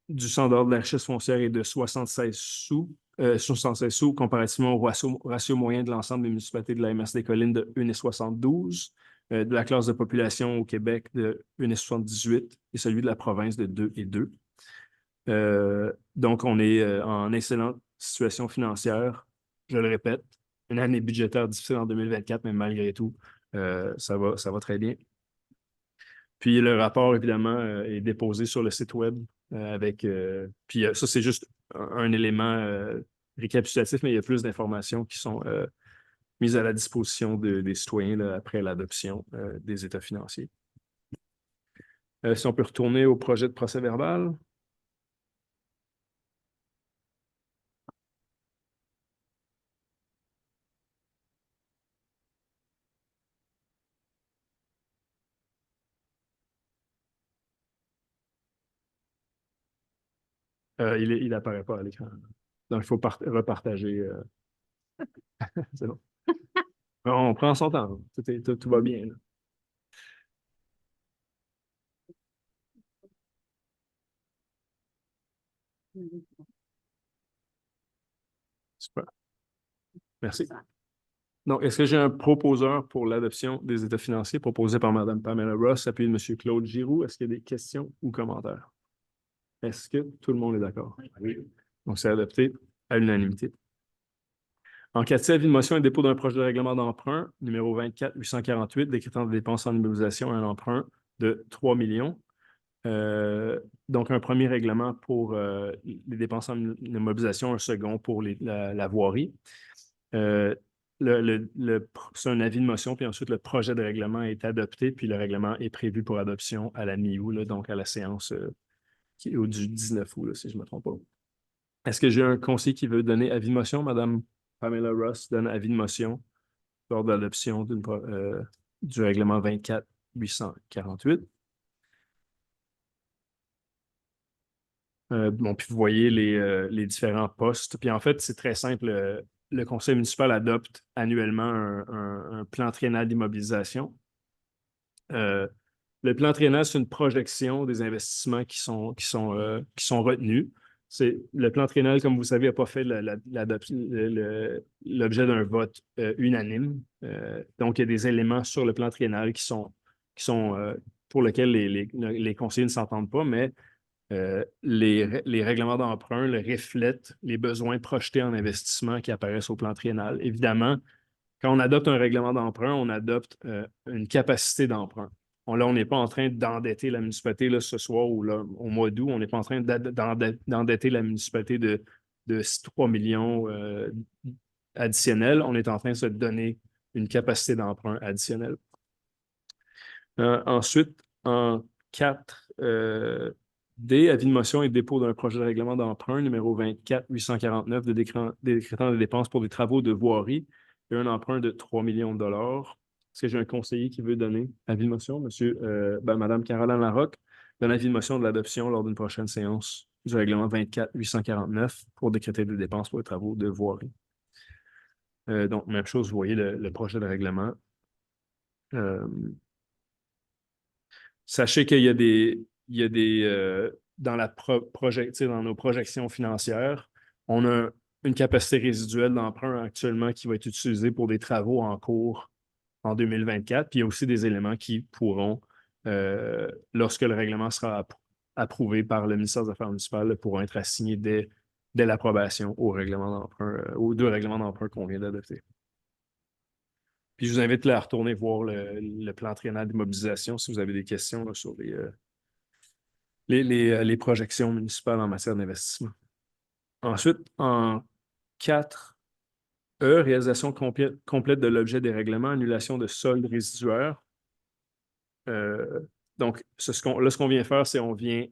du Centre d'ordre de la richesse foncière est de 76 sous comparativement au ratio moyen de l'ensemble des municipalités de la MRC des Collines de 1,72, de la classe de population au Québec de 1,78 et celui de la province de 2,2. Donc, on est en excellente situation financière. Je le répète, une année budgétaire difficile en 2024, mais malgré tout, ça va très bien. Puis le rapport, évidemment, est déposé sur le site web puis ça, c'est juste un élément récapitulatif, mais il y a plus d'informations qui sont mises à la disposition des citoyens là, après l'adoption des états financiers. Si on peut retourner au projet de procès-verbal. Il n'apparaît pas à l'écran. Donc, il faut repartager. C'est bon. On prend son temps. Tout va bien. Là. Super. Merci. Donc, est-ce que j'ai un proposeur pour l'adoption des états financiers proposé par Mme Pamela Ross, appuyé de M. Claude Giroux? Est-ce qu'il y a des questions ou commentaires? Est-ce que tout le monde est d'accord? Oui. Donc, c'est adopté à l'unanimité. En cas de avis de motion et dépôt d'un projet de règlement d'emprunt, numéro 24-848, décrétant des dépenses en immobilisation et un emprunt de 3 millions. Donc, un premier règlement pour les dépenses en immobilisation, un second pour la voirie. C'est un avis de motion, puis ensuite le projet de règlement est adopté, puis le règlement est prévu pour adoption à la mi-août, donc à la séance qui est du 19 août, là, si je ne me trompe pas. Est-ce que j'ai un conseiller qui veut donner avis de motion? Mme Pamela Ross donne avis de motion lors de l'adoption du règlement 24-848. Bon, puis vous voyez les différents postes. Puis en fait, c'est très simple. Le conseil municipal adopte annuellement un plan triennal d'immobilisation. Le plan triennal, c'est une projection des investissements qui sont retenus. le plan triennal, comme vous savez, n'a pas fait l'objet d'un vote unanime. Donc, il y a des éléments sur le plan triennal qui sont pour lesquels les conseillers ne s'entendent pas, mais les règlements d'emprunt reflètent les besoins projetés en investissement qui apparaissent au plan triennal. Évidemment, quand on adopte un règlement d'emprunt, on adopte une capacité d'emprunt. Là, on n'est pas en train d'endetter la municipalité là, ce soir ou là, au mois d'août. On n'est pas en train d'endetter la municipalité de 3 millions additionnels. On est en train de se donner une capacité d'emprunt additionnelle. Ensuite, en 4D, avis de motion et dépôt d'un projet de règlement d'emprunt numéro 24-849 décrétant des dépenses pour des travaux de voirie et un emprunt de 3 millions de dollars. Est-ce que j'ai un conseiller qui veut donner avis de motion? Madame Caroline Larocque donne avis de motion de l'adoption lors d'une prochaine séance du règlement 24-849 pour décréter des dépenses pour les travaux de voirie. Donc, même chose, vous voyez le projet de règlement. Sachez qu'il y a des dans nos projections financières, on a une capacité résiduelle d'emprunt actuellement qui va être utilisée pour des travaux en cours en 2024. Puis il y a aussi des éléments qui pourront, lorsque le règlement sera approuvé par le ministère des Affaires municipales, pourront être assignés dès l'approbation au règlement d'emprunt, aux 2 règlements d'emprunt qu'on vient d'adopter. Puis je vous invite là, à retourner voir le plan triennal d'immobilisation si vous avez des questions là, sur les projections municipales en matière d'investissement. Ensuite, en 4E, réalisation complète de l'objet des règlements, annulation de soldes résiduaires. Donc, ce qu'on vient faire, c'est on vient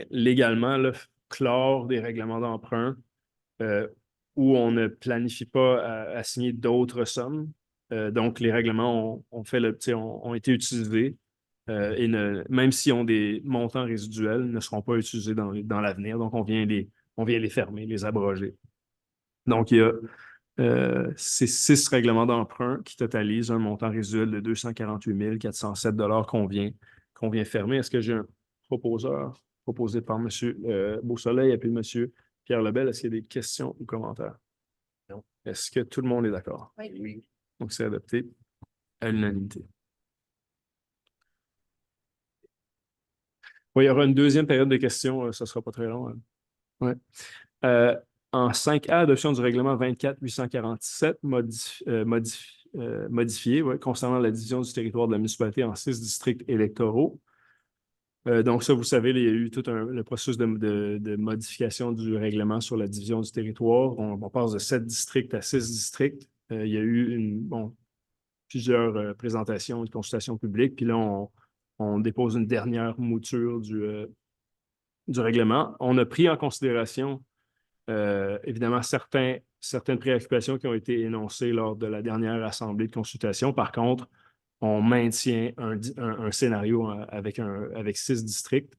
légalement là, clore des règlements d'emprunt où on ne planifie pas à signer d'autres sommes. Donc, les règlements ont été utilisés et même s'ils ont des montants résiduels, ne seront pas utilisés dans l'avenir. Donc, on vient les fermer, les abroger. Donc, il y a ces 6 règlements d'emprunt qui totalisent un montant résiduel de 248 407 $ qu'on vient fermer. Est-ce que j'ai un proposeur proposé par M. Beausoleil et puis M. Pierre Lebel? Est-ce qu'il y a des questions ou commentaires? Non. Est-ce que tout le monde est d'accord? Oui. Donc, c'est adopté à l'unanimité. Oui, il y aura une deuxième période de questions. Ça ne sera pas très long. Hein. Ouais. En 5A, adoption du règlement 24-847 modifié concernant la division du territoire de la municipalité en 6 districts électoraux. Donc, ça, vous savez, il y a eu tout le processus de modification du règlement sur la division du territoire. On passe de 7 districts à 6 districts. Il y a eu plusieurs présentations, de consultations publiques. Puis là, on dépose une dernière mouture du règlement. On a pris en considération, évidemment, certaines préoccupations qui ont été énoncées lors de la dernière assemblée de consultation. Par contre, on maintient un scénario avec 6 districts.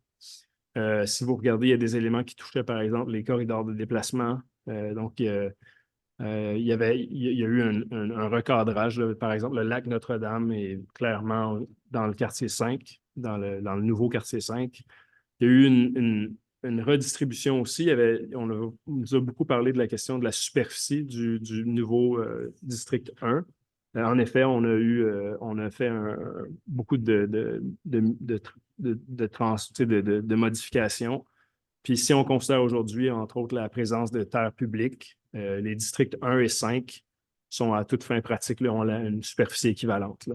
Si vous regardez, il y a des éléments qui touchaient, par exemple, les corridors de déplacement. Donc, il y a eu un recadrage. Là. Par exemple, le lac Notre-Dame est clairement dans le quartier 5, dans le nouveau quartier 5. Il y a eu une redistribution aussi. On nous a beaucoup parlé de la question de la superficie du nouveau district 1. En effet, on a fait beaucoup de modifications. Puis si on considère aujourd'hui, entre autres, la présence de terres publiques, les districts 1 et 5 sont à toute fin pratique, là, ont une superficie équivalente. Là.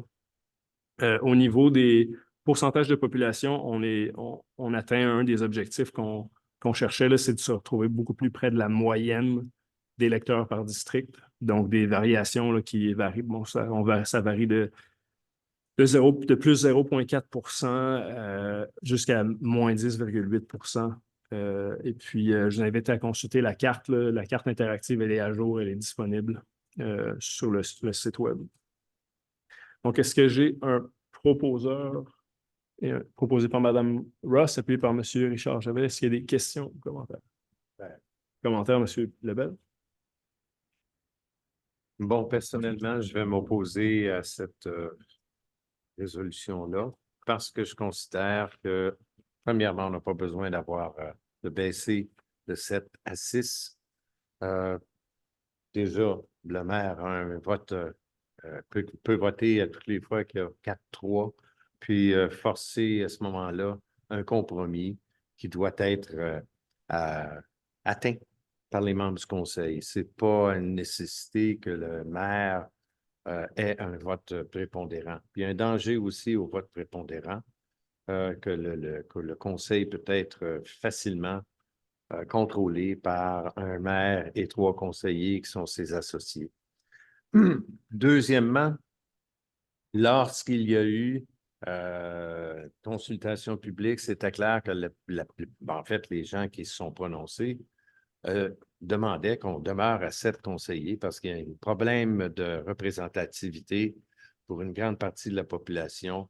Au niveau des pourcentages de population, on atteint un des objectifs qu'on cherchait, là, c'est de se retrouver beaucoup plus près de la moyenne d'électeurs par district. Donc, des variations là, qui varient. Bon, ça varie de plus 0,4 jusqu'à moins 10,8 et puis, je vous invite à consulter la carte. Là. La carte interactive, elle est à jour, elle est disponible sur le site web. Donc, est-ce que j'ai un proposeur proposé par Mme Ross, appuyé par M. Richard Javel? Est-ce qu'il y a des questions ou commentaires? Commentaire, M. Lebel? Bon, personnellement, je vais m'opposer à cette résolution-là parce que je considère que, premièrement, on n'a pas besoin d'avoir de baisser de 7 à 6. Déjà, le maire a un vote, peut voter à toutes les fois qu'il y a 4-3, puis forcer à ce moment-là un compromis qui doit être atteint par les membres du conseil. Ce n'est pas une nécessité que le maire ait un vote prépondérant. Puis il y a un danger aussi au vote prépondérant, que le conseil peut être facilement contrôlé par un maire et 3 conseillers qui sont ses associés. Deuxièmement, lorsqu'il y a eu consultation publique, c'était clair que en fait, les gens qui se sont prononcés demandaient qu'on demeure à 7 conseillers parce qu'il y a un problème de représentativité pour une grande partie de la population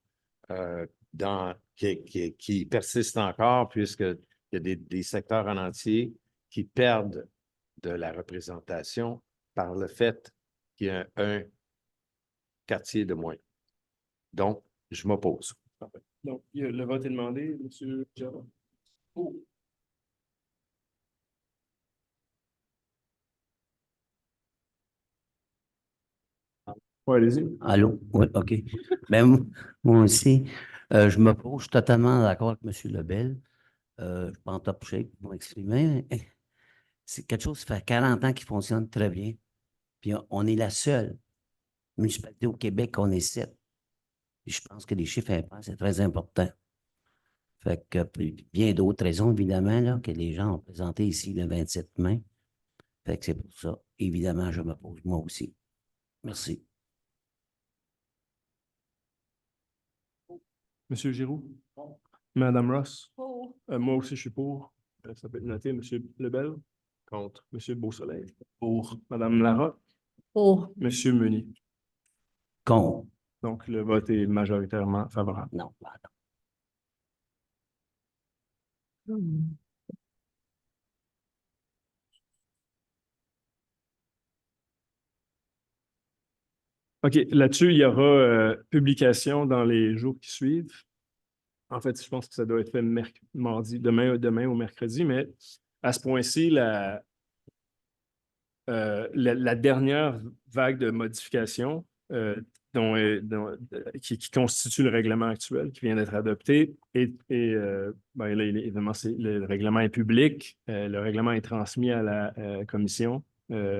qui persiste encore, puisqu'il y a des secteurs en entier qui perdent de la représentation par le fait qu'il y a un quartier de moins. Donc, je m'oppose. Donc, le vote est demandé, M. Gérard. Pour. Oui, allez-y. Allô? Oui, OK. Ben, moi aussi, je m'oppose, je suis totalement d'accord avec M. Lebel. Je ne suis pas en top shape pour m'exprimer. C'est quelque chose qui fait 40 ans qui fonctionne très bien. Puis on est la seule municipalité au Québec qu'on est 7. Puis je pense que les chiffres impairs, c'est très important. Fait que puis bien d'autres raisons, évidemment, là, que les gens ont présenté ici le 27 mai. Fait que c'est pour ça. Évidemment, je m'oppose, moi aussi. Merci. Monsieur Giroux? Madame Ross? Moi aussi, je suis pour. Ça peut être noté. Monsieur Lebel? Contre. Monsieur Beausoleil? Pour. Madame Lara? Pour. Monsieur Meunier? Contre. Donc, le vote est majoritairement favorable. Non, pardon. OK, là-dessus, il y aura publication dans les jours qui suivent. En fait, je pense que ça doit être fait mardi, demain ou mercredi, mais à ce point-ci, la dernière vague de modifications qui constitue le règlement actuel qui vient d'être adopté, ben là, évidemment, le règlement est public, le règlement est transmis à la commission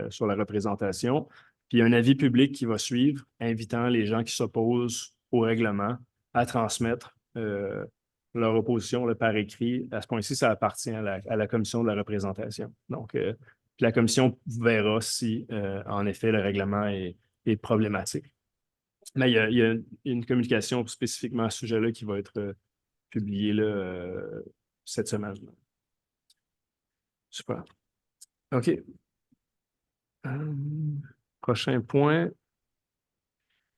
sur la représentation. Puis il y a un avis public qui va suivre, invitant les gens qui s'opposent au règlement à transmettre leur opposition par écrit. À ce point-ci, ça appartient à la commission de la représentation. Donc, la commission verra si, en effet, le règlement est problématique. Mais il y a une communication spécifiquement à ce sujet-là qui va être publiée là, cette semaine. Super. OK. Prochain point.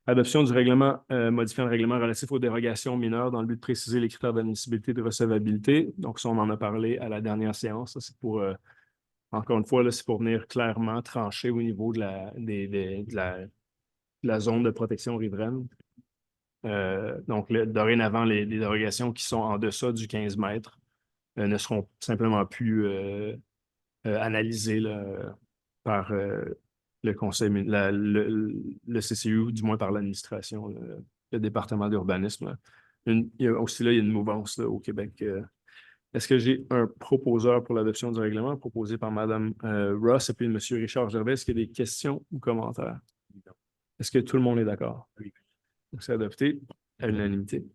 Adoption du règlement modifiant le règlement relatif aux dérogations mineures dans le but de préciser les critères d'admissibilité et de recevabilité. Donc, ça, on en a parlé à la dernière séance. C'est pour, encore une fois, c'est pour venir clairement trancher au niveau de la zone de protection riveraine. Donc, dorénavant, les dérogations qui sont en deçà du 15 mètres ne seront simplement plus analysées là, par le conseil, le CCU, du moins par l'administration, le département d'urbanisme. Il y a aussi là, il y a une mouvance là, au Québec. Est-ce que j'ai un proposeur pour l'adoption du règlement proposé par Mme Ross et puis M. Richard Gervais? Est-ce qu'il y a des questions ou commentaires? Est-ce que tout le monde est d'accord? Oui. Donc, c'est adopté à l'unanimité.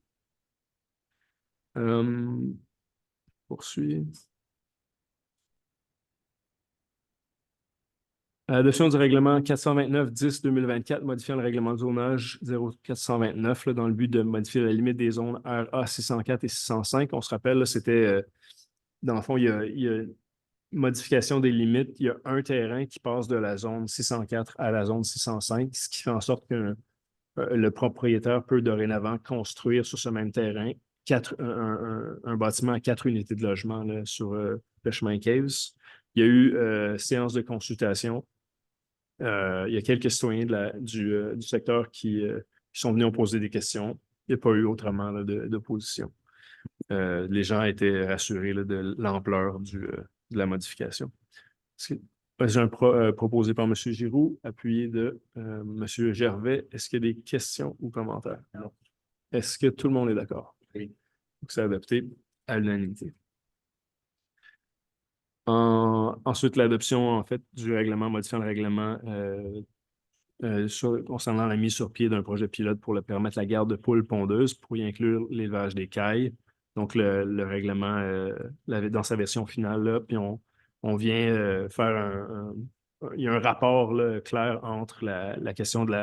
Poursuivre. Adoption du règlement 429-10-2024, modifiant le règlement de zonage 0429 là, dans le but de modifier la limite des zones RA 604 et 605. On se rappelle, c'était, dans le fond, il y a une modification des limites. Il y a un terrain qui passe de la zone 604 à la zone 605, ce qui fait en sorte que le propriétaire peut dorénavant construire sur ce même terrain un bâtiment à 4 unités de logement là, sur le chemin Caves. Il y a eu séance de consultation. Il y a quelques citoyens du secteur qui sont venus poser des questions. Il n'y a pas eu autrement d'opposition. les gens étaient rassurés là, de l'ampleur de la modification. J'ai un proposé par M. Giroux, appuyé de M. Gervais. Est-ce qu'il y a des questions ou commentaires? Non. Est-ce que tout le monde est d'accord? Oui. Donc, c'est adopté à l'unanimité. Ensuite, l'adoption, en fait, du règlement, modifiant le règlement concernant la mise sur pied d'un projet pilote pour permettre la garde de poules pondeuses pour y inclure l'élevage des cailles. Donc, le règlement dans sa version finale, là, puis on vient faire il y a un rapport là, clair entre la question de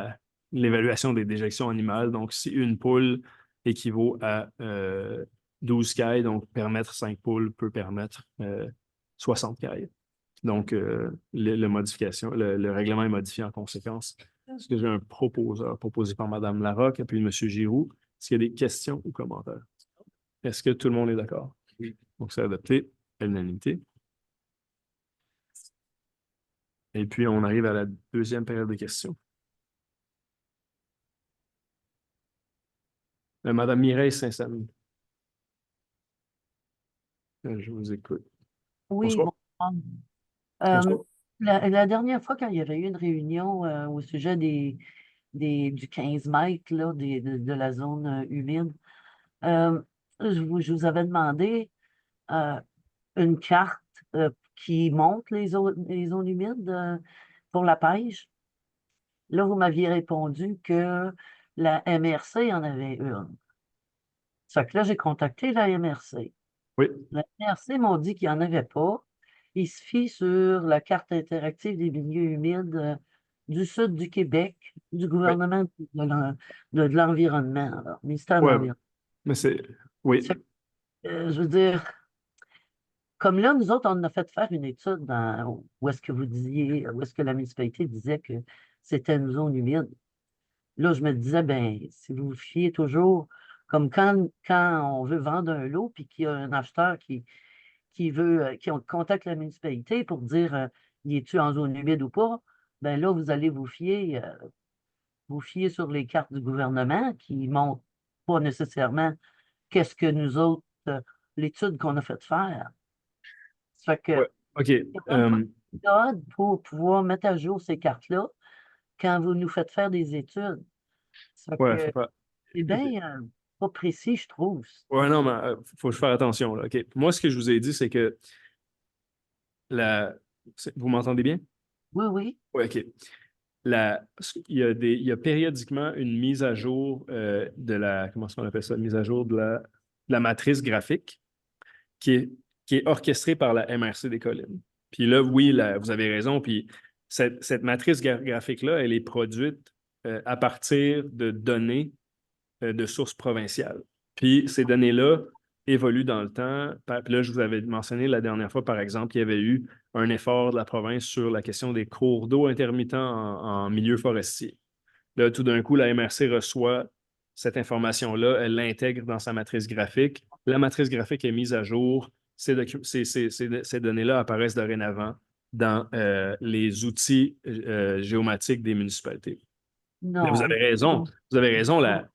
l'évaluation des déjections animales. Donc, si une poule équivaut à 12 cailles, donc permettre 5 poules peut permettre 60 cailles. Donc, le règlement est modifié en conséquence. Est-ce que j'ai un proposeur proposé par Mme Larocque et puis M. Giroux? Est-ce qu'il y a des questions ou commentaires? Est-ce que tout le monde est d'accord? Oui. Donc, c'est adopté à l'unanimité. Et puis, on arrive à la deuxième période de questions. Mme Mireille Saint-Samy. Je vous écoute. Oui, Bonsoir. bonsoir. La dernière fois, quand il y avait eu une réunion au sujet du 15 mètres là, de la zone humide, je vous avais demandé une carte qui montre les zones humides pour la pêche. Là, vous m'aviez répondu que la MRC en avait une. Ça fait que là, j'ai contacté la MRC. Oui. La MRC m'ont dit qu'il n'y en avait pas. Il se fie sur la carte interactive des milieux humides du sud du Québec, du gouvernement de l'environnement, alors, ministère de Ouais, l'Environnement. mais c'est... Oui. Je veux dire, comme là, nous autres, on a fait faire une étude où est-ce que vous disiez, où est-ce que la municipalité disait que c'était une zone humide. Là, je me disais, ben, si vous vous fiez toujours, comme quand on veut vendre un lot, puis qu'il y a un acheteur qui contacte la municipalité pour dire y es-tu en zone humide ou pas, ben là, vous allez vous fier sur les cartes du gouvernement qui ne montrent pas nécessairement qu'est-ce que nous autres, l'étude qu'on a fait faire. Ça fait que Ouais. OK. il y a une méthode pour pouvoir mettre à jour ces cartes-là quand vous nous faites faire des études. Ça fait Ouais, que c'est bien pas précis, je trouve. Ouais, non, mais faut faire attention. Là. OK. Moi, ce que je vous ai dit, c'est que vous m'entendez bien? Oui, oui. Oui, OK. Il y a périodiquement une mise à jour de comment est-ce qu'on appelle ça? Mise à jour de la matrice graphique qui est orchestrée par la MRC des Collines. Puis là, oui, vous avez raison. Puis cette matrice graphique-là, elle est produite à partir de données de sources provinciales. Puis ces données-là évoluent dans le temps. Puis là, je vous avais mentionné la dernière fois, par exemple, qu'il y avait eu un effort de la province sur la question des cours d'eau intermittents en milieu forestier. Là, tout d'un coup, la MRC reçoit cette information-là, elle l'intègre dans sa matrice graphique. La matrice graphique est mise à jour. Ces données-là apparaissent dorénavant dans les outils géomatiques des municipalités. Non. Mais vous avez raison. Vous avez raison. La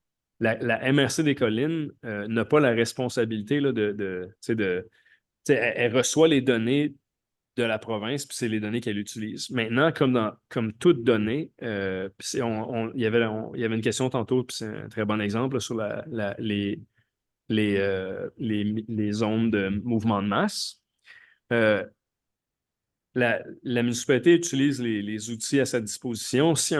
MRC des Collines n'a pas la responsabilité là, elle reçoit les données de la province, puis c'est les données qu'elle utilise. Maintenant, comme toute donnée, il y avait une question tantôt, puis c'est un très bon exemple là, sur les zones de mouvement de masse. La municipalité utilise les outils à sa disposition. Si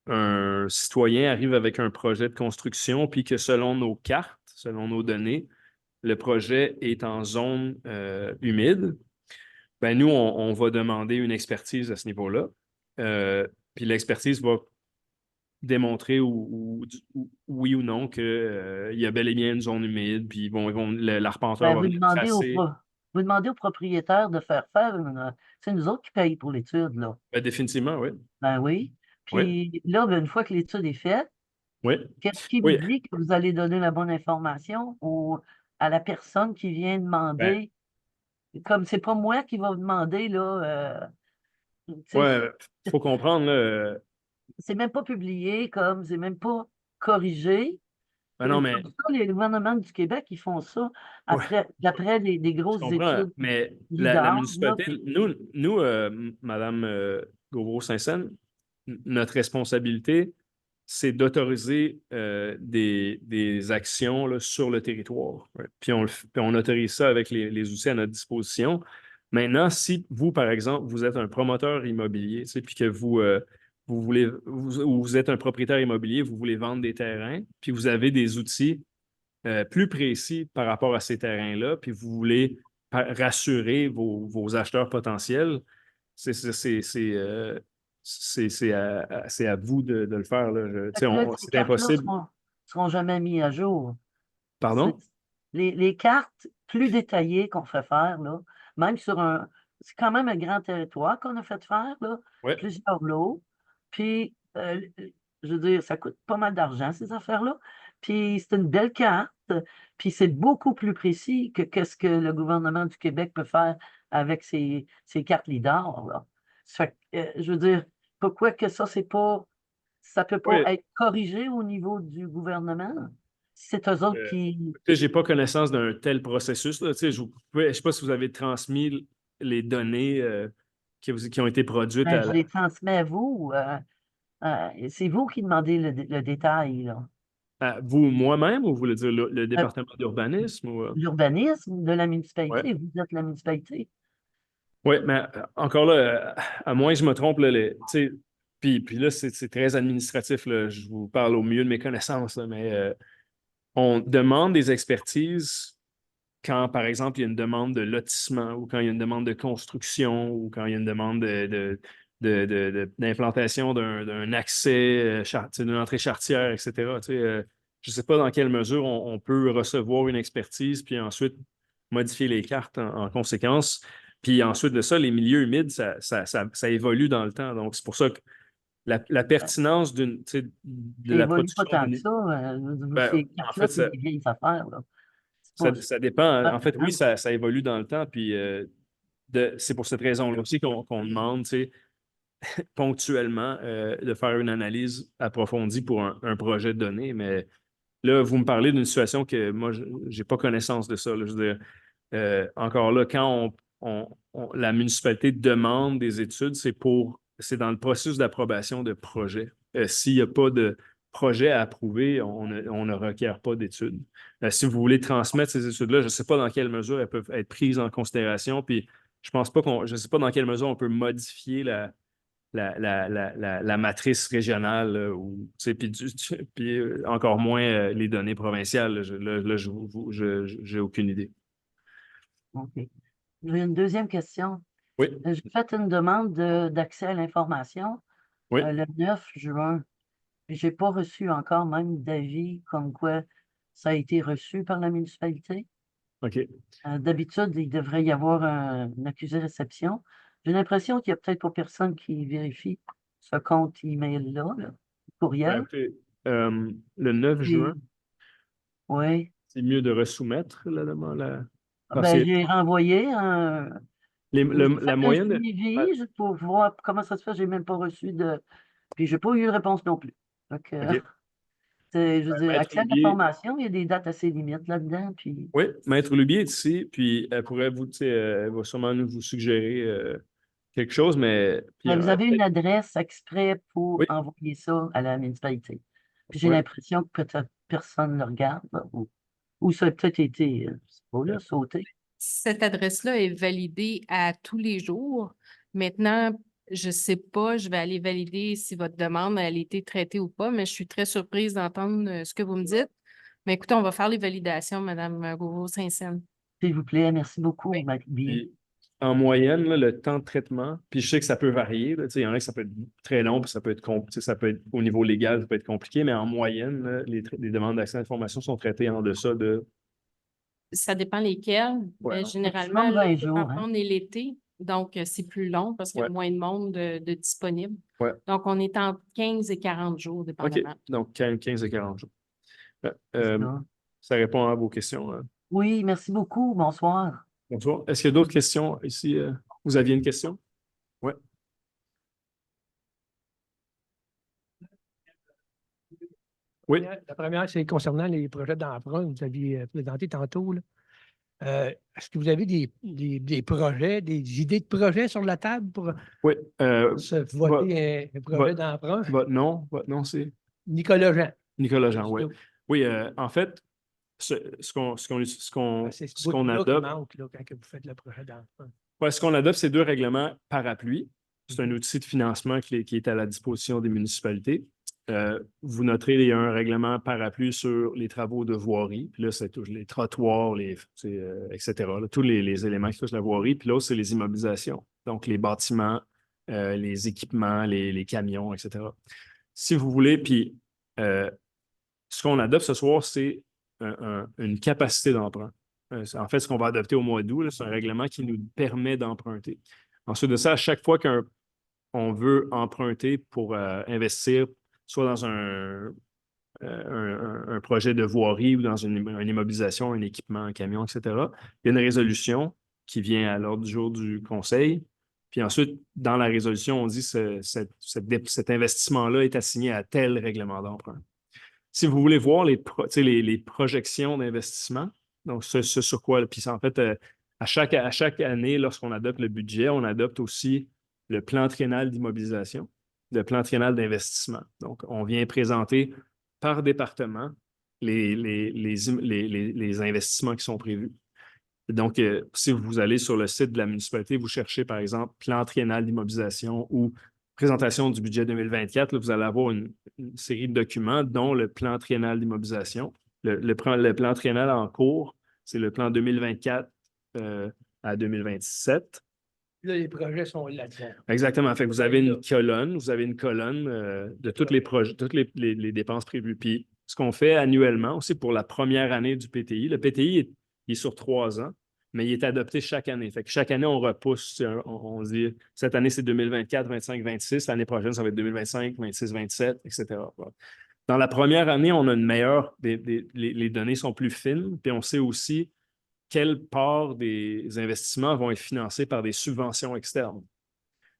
un citoyen arrive avec un projet de construction, puis que selon nos cartes, selon nos données, le projet est en zone humide, ben nous, on va demander une expertise à ce niveau-là. Puis l'expertise va démontrer oui ou non qu'il y a bel et bien une zone humide, puis l'arpenteur va venir tracer. Vous demandez au propriétaire de faire c'est nous autres qui payons pour l'étude, là. Ben, définitivement, oui. Ben oui. Puis là, une fois que l'étude est faite, qu'est-ce qui vous dit que vous allez donner la bonne information à la personne qui vient demander? Comme c'est pas moi qui va vous demander, là. Il faut comprendre, là. C'est même pas publié, c'est même pas corrigé. Ben non, C'est mais comme ça, les gouvernements du Québec, ils font ça d'après des je grosses comprends, études mais la LIDAR, là, municipalité, nous Madame Gauvreau-Saint-Saëns, notre responsabilité, c'est d'autoriser des actions là, sur le territoire. Ouais. Puis on autorise ça avec les outils à notre disposition. Maintenant, si vous, par exemple, vous êtes un promoteur immobilier, tu sais, puis que vous êtes un propriétaire immobilier, vous voulez vendre des terrains, puis vous avez des outils plus précis par rapport à ces terrains-là, puis vous voulez rassurer vos acheteurs potentiels, c'est à vous de le faire. Là. fait que là, ces C'est cartes-là impossible. seront jamais mises à jour. Pardon? Les cartes plus détaillées qu'on fait faire, là, même c'est quand même un grand territoire qu'on a fait faire, là, Ouais. plusieurs lots. Puis, je veux dire, ça coûte pas mal d'argent, ces affaires-là. Puis, c'est une belle carte. Puis, c'est beaucoup plus précis que qu'est-ce que le gouvernement du Québec peut faire avec ses cartes LIDAR, là. Ça fait que, je veux dire, pourquoi que ça peut pas Oui. être corrigé au niveau du gouvernement? C'est eux autres qui. Je n'ai pas connaissance d'un tel processus. Là. Je ne sais pas si vous avez transmis les données qui ont été produites Ben, à je les transmets à vous. C'est vous qui demandez le détail, là. vous, moi-même, ou vous voulez dire le département d'urbanisme? L'urbanisme de la Ouais. municipalité. Vous êtes la municipalité. Oui, mais encore là, à moins que je me trompe, là, tu sais, puis là, c'est très administratif, là, je vous parle au mieux de mes connaissances, là, mais on demande des expertises quand, par exemple, il y a une demande de lotissement ou quand il y a une demande de construction ou quand il y a une demande d'implantation d'un accès, d'une entrée charretière, etc. Tu sais, je ne sais pas dans quelle mesure on peut recevoir une expertise puis ensuite modifier les cartes en conséquence. Puis ensuite de ça, les milieux humides, ça évolue dans le temps. Donc, c'est pour ça que la pertinence de Ça la évolue pas production tant que ça. ben, Ces en cartes-là, fait, c'est des vieilles affaires, là. C'est pas- ça dépend. En fait, oui, Ah, ça évolue dans le temps. Puis c'est pour cette raison-là aussi qu'on demande, tu sais, ponctuellement de faire une analyse approfondie pour un projet donné. Mais là, vous me parlez d'une situation que moi, je n'ai pas connaissance de ça. Là. Je veux dire, encore là, quand la municipalité demande des études, c'est dans le processus d'approbation de projet. S'il n'y a pas de projet à approuver, on ne requiert pas d'études. Si vous voulez transmettre ces études-là, je ne sais pas dans quelle mesure elles peuvent être prises en considération, puis je ne sais pas dans quelle mesure on peut modifier la matrice régionale, ou, tu sais, puis encore moins les données provinciales. Là, je n'ai aucune idée. OK. J'ai une deuxième question. Oui. J'ai fait une demande d'accès à l'information Oui. Le 9 juin. Je n'ai pas reçu encore même d'avis comme quoi ça a été reçu par la municipalité. OK. D'habitude, il devrait y avoir une accusé-réception. J'ai l'impression qu'il n'y a peut-être pas personne qui vérifie ce compte email-là, le Ben, courriel. écoutez, le 9 juin, Oui. c'est mieux de resoumettre la demande. Parce Ben, que j'ai renvoyé j'ai la fait un moyenne de. suivi juste pour voir comment ça se fait. J'ai même pas reçu de. Puis j'ai pas eu de réponse non plus. Donc, OK. je veux dire, Maître accès à Lubier, l'information, il y a des dates assez limites là-dedans. Puis oui, Maître Lubier est ici, puis elle pourrait vous, tu sais, elle va sûrement vous suggérer quelque chose, mais. Puis, mais vous avez une adresse exprès pour oui, envoyer ça à la municipalité. Puis j'ai oui. l'impression que peut-être personne ne le regarde, là, ou ça a peut-être été, je sais pas, là, sauté. Cette adresse-là est validée à tous les jours. Maintenant, je ne sais pas, je vais aller valider si votre demande a été traitée ou pas, mais je suis très surprise d'entendre ce que vous me dites. Mais écoutez, on va faire les validations, Mme Gauvreau-Saint-Saëns. S'il vous plaît, merci beaucoup, Maître Lubier. Puis, en moyenne, là, le temps de traitement, puis je sais que ça peut varier. Là, tu sais, il y en a que ça peut être très long, puis ça peut être ça peut être au niveau légal, ça peut être compliqué, mais en moyenne, là, les demandes d'accès à l'information sont traitées en deçà de. Ça dépend lesquels. Ouais. Mais généralement, Maximum 20 le jours, hein. printemps et l'été, donc c'est plus long parce qu'il y a Ouais. moins de monde de disponible. Ouais. Donc, on est entre 15 et 40 jours, OK. dépendamment. Donc, 15 et 40 jours. C'est ça. Ça répond à vos questions. Hein. Oui, merci beaucoup. Bonsoir. Bonsoir. Est-ce qu'il y a d'autres questions ici? Vous aviez une question? Oui. Oui. Oui. La première, c'est concernant les projets d'emprunt que vous aviez présenté tantôt, là. Est-ce que vous avez des projets, des idées de projets sur la table pour Oui. se voter un projet d'emprunt? Votre nom, c'est Nicolas Jean. Nicolas Jean, oui. Oui, en fait, ce qu'on adopte, manque, là, quand vous faites le projet d'emprunt. ouais, ce qu'on adopte, c'est 2 règlements parapluies. C'est un outil de financement qui est à la disposition des municipalités. Vous noterez, il y a un règlement parapluie sur les travaux de voirie. Puis là, c'est les trottoirs, etc. là, tous les éléments qui touchent la voirie. Puis l'autre, c'est les immobilisations. Donc, les bâtiments, les équipements, les camions, etc. Si vous voulez, puis ce qu'on adopte ce soir, c'est une capacité d'emprunt. En fait, ce qu'on va adopter au mois d'août, c'est un règlement qui nous permet d'emprunter. Ensuite de ça, à chaque fois qu'on veut emprunter pour investir, soit dans un projet de voirie ou dans une immobilisation, un équipement, un camion, etc., il y a une résolution qui vient à l'ordre du jour du conseil. Puis ensuite, dans la résolution, on dit que cet investissement-là est assigné à tel règlement d'emprunt. Si vous voulez voir les projections d'investissement, donc ce sur quoi, puis en fait, à chaque année, lorsqu'on adopte le budget, on adopte aussi le plan triennal d'immobilisation, le plan triennal d'investissement. Donc, on vient présenter par département les investissements qui sont prévus. Donc, si vous allez sur le site de la municipalité, vous cherchez, par exemple, plan triennal d'immobilisation ou présentation du budget 2024, là, vous allez avoir une série de documents, dont le plan triennal d'immobilisation. Le plan triennal en cours, c'est le plan 2024 à 2027. Là, les projets sont là-dedans. Exactement. Fait que vous avez une colonne de tous les projets, toutes les dépenses prévues. Puis, ce qu'on fait annuellement aussi pour la première année du PTI, le PTI est sur 3 ans, mais il est adopté chaque année. Fait que chaque année, on repousse, on dit, cette année, c'est 2024, 25, 26. L'année prochaine, ça va être 2025, 26, 27, etc. Dans la première année, on a une meilleure, les données sont plus fines, puis on sait aussi quelle part des investissements vont être financés par des subventions externes.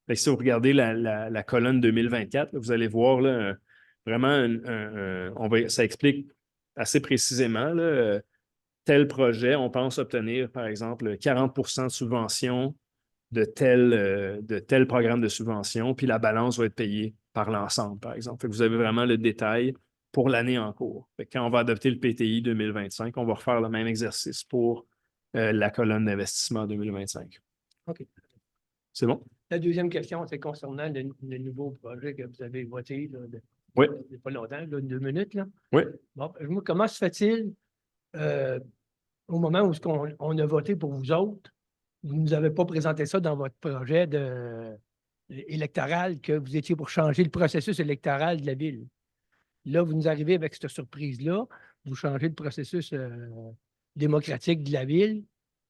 Fait que si vous regardez la colonne 2024, là, vous allez voir là, vraiment, ça explique assez précisément là, tel projet, on pense obtenir, par exemple, 40 de subvention de tel programme de subvention, puis la balance va être payée par l'ensemble, par exemple. Fait que vous avez vraiment le détail pour l'année en cours. Fait que quand on va adopter le PTI 2025, on va refaire le même exercice pour la colonne d'investissement 2025. OK. C'est bon? La deuxième question, c'est concernant le nouveau projet que vous avez voté oui. Il n'y a pas longtemps, là, 2 minutes. Là. Oui. Bon, comment se fait-il au moment où on a voté pour vous autres, vous ne nous avez pas présenté ça dans votre projet électoral, que vous étiez pour changer le processus électoral de la ville. Là, vous nous arrivez avec cette surprise-là, vous changez le processus démocratique de la ville,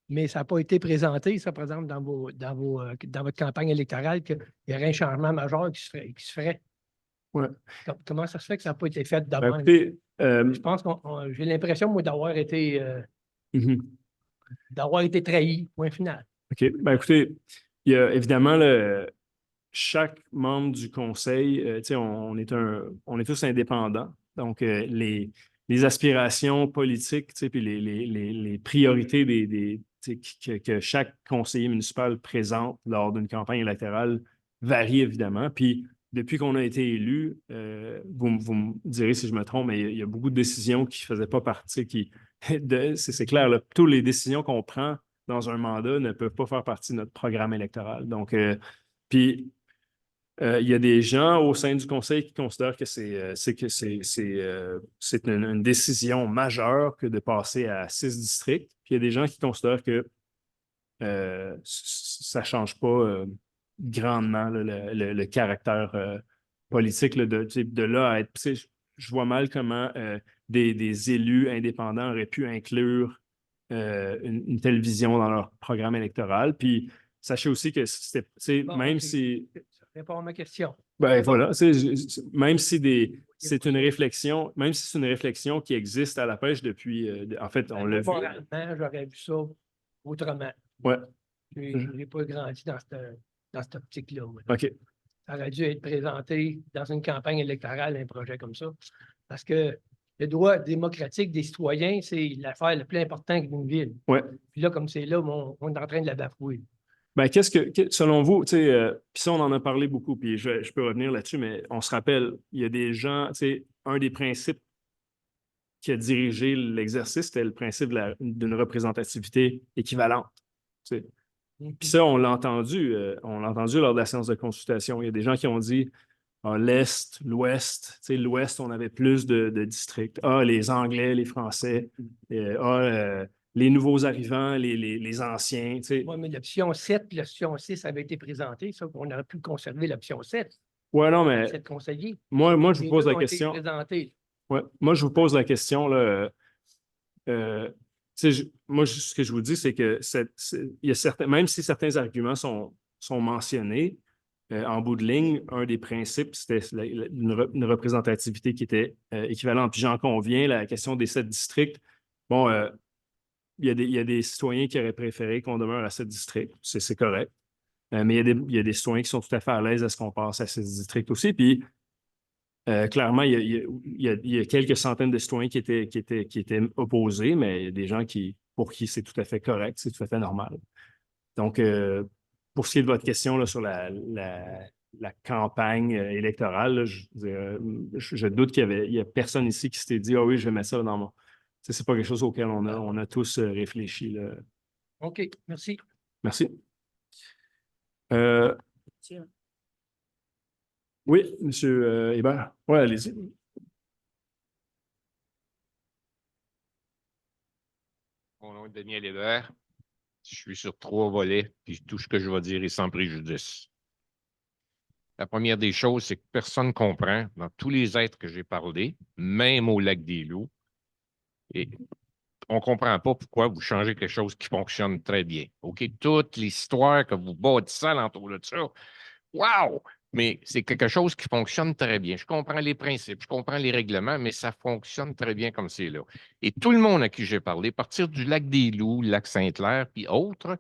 mais ça n'a pas été présenté, ça, par exemple, dans votre campagne électorale, qu'il y aurait un changement majeur qui se ferait. Ouais. Comment ça se fait que ça n'a pas été fait d'abord? Je pense que j'ai l'impression, moi, d'avoir été trahi, point final. OK. Ben, écoutez, il y a évidemment chaque membre du conseil, on est tous indépendants. Donc, les aspirations politiques, puis les priorités que chaque conseiller municipal présente lors d'une campagne électorale varient évidemment. Puis, depuis qu'on a été élu, vous me direz si je me trompe, mais il y a beaucoup de décisions qui ne faisaient pas partie, c'est clair, là, toutes les décisions qu'on prend dans un mandat ne peuvent pas faire partie de notre programme électoral. Donc, puis, il y a des gens au sein du conseil qui considèrent que c'est une décision majeure que de passer à 6 districts. Puis il y a des gens qui considèrent que ça ne change pas grandement là, le caractère politique là, de là à être. Je vois mal comment des élus indépendants auraient pu inclure une telle vision dans leur programme électoral. Puis sachez aussi que c'était même si. Ça répond à ma question. Ben voilà, même si c'est une réflexion, même si c'est une réflexion qui existe à la pêche depuis. En fait, on l'a vu. J'aurais vu ça autrement. Ouais. Je n'ai pas grandi dans cette optique-là. OK. Ça aurait dû être présenté dans une campagne électorale, un projet comme ça. Parce que le droit démocratique des citoyens, c'est l'affaire la plus importante d'une ville. Ouais. Puis là, comme c'est là, on est en train de la bafouer. Ben, selon vous, tu sais, puis ça, on en a parlé beaucoup, puis je peux revenir là-dessus, mais on se rappelle, il y a des gens, tu sais, un des principes qui a dirigé l'exercice, c'était le principe d'une représentativité équivalente. Tu sais. Puis ça, on l'a entendu lors de la séance de consultation. Il y a des gens qui ont dit l'Est, l'Ouest. Tu sais, l'Ouest, on avait plus de districts. Les Anglais, les Français. Les nouveaux arrivants, les anciens. Tu sais. Oui, mais l'option 7 et l'option 6 avaient été présentées, ça, on aurait pu conserver l'option 7. Oui, non, mais 7 conseillers. moi, je vous Les pose deux la ont été question. présentés. Ouais, moi, je vous pose la question, là. Moi, ce que je vous dis, c'est que il y a même si certains arguments sont mentionnés, en bout de ligne, un des principes, c'était une représentativité qui était équivalente. Puis j'en conviens, la question des 7 districts, bon, il y a des citoyens qui auraient préféré qu'on demeure à 7 districts. C'est correct. Mais il y a des citoyens qui sont tout à fait à l'aise à ce qu'on passe à 7 districts aussi. Puis clairement, il y a quelques centaines de citoyens qui étaient opposés, mais il y a des gens pour qui c'est tout à fait correct, c'est tout à fait normal. Donc, pour ce qui est de votre question là, sur la campagne électorale, là, je doute qu'il y a personne ici qui s'était dit « Ah oui, je vais mettre ça dans mon... » C'est pas quelque chose auquel on a tous réfléchi. Là. OK, merci. Merci. Oui, M. Hébert. Oui, allez-y. Mon nom est Daniel Hébert. Je suis sur 3 volets, puis tout ce que je vais dire est sans préjudice. La première des choses, c'est que personne ne comprend, dans tous les êtres que j'ai parlé, même au lac des Loups, et on ne comprend pas pourquoi vous changez quelque chose qui fonctionne très bien. OK? Toute l'histoire que vous bâtissez alentour de ça, wow! Mais c'est quelque chose qui fonctionne très bien. Je comprends les principes, je comprends les règlements, mais ça fonctionne très bien comme c'est là. Et tout le monde à qui j'ai parlé, à partir du lac des Loups, le lac Sainte-Claire, puis autres,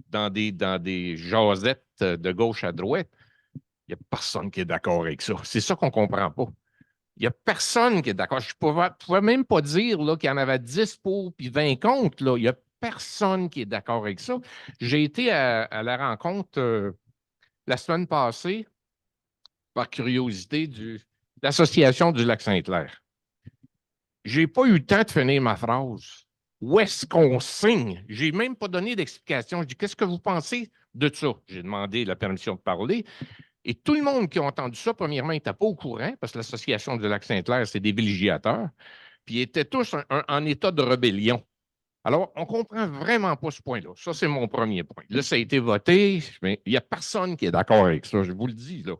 dans des jasettes de gauche à droite, il n'y a personne qui est d'accord avec ça. C'est ça qu'on ne comprend pas. Il n'y a personne qui est d'accord. Je ne pouvais même pas dire qu'il y en avait 10 pour puis 20 contre. Là. Il n'y a personne qui est d'accord avec ça. J'ai été à la rencontre la semaine passée, par curiosité, de l'Association du lac Sainte-Claire. Je n'ai pas eu le temps de finir ma phrase. Où est-ce qu'on signe? Je n'ai même pas donné d'explication. Je dis, qu'est-ce que vous pensez de ça? J'ai demandé la permission de parler. Et tout le monde qui a entendu ça, premièrement, n'était pas au courant, parce que l'Association du lac Sainte-Claire, c'est des villégiateurs, puis ils étaient tous en état de rébellion. Alors, on ne comprend vraiment pas ce point-là. Ça, c'est mon premier point. Là, ça a été voté, mais il n'y a personne qui est d'accord avec ça, je vous le dis. Là.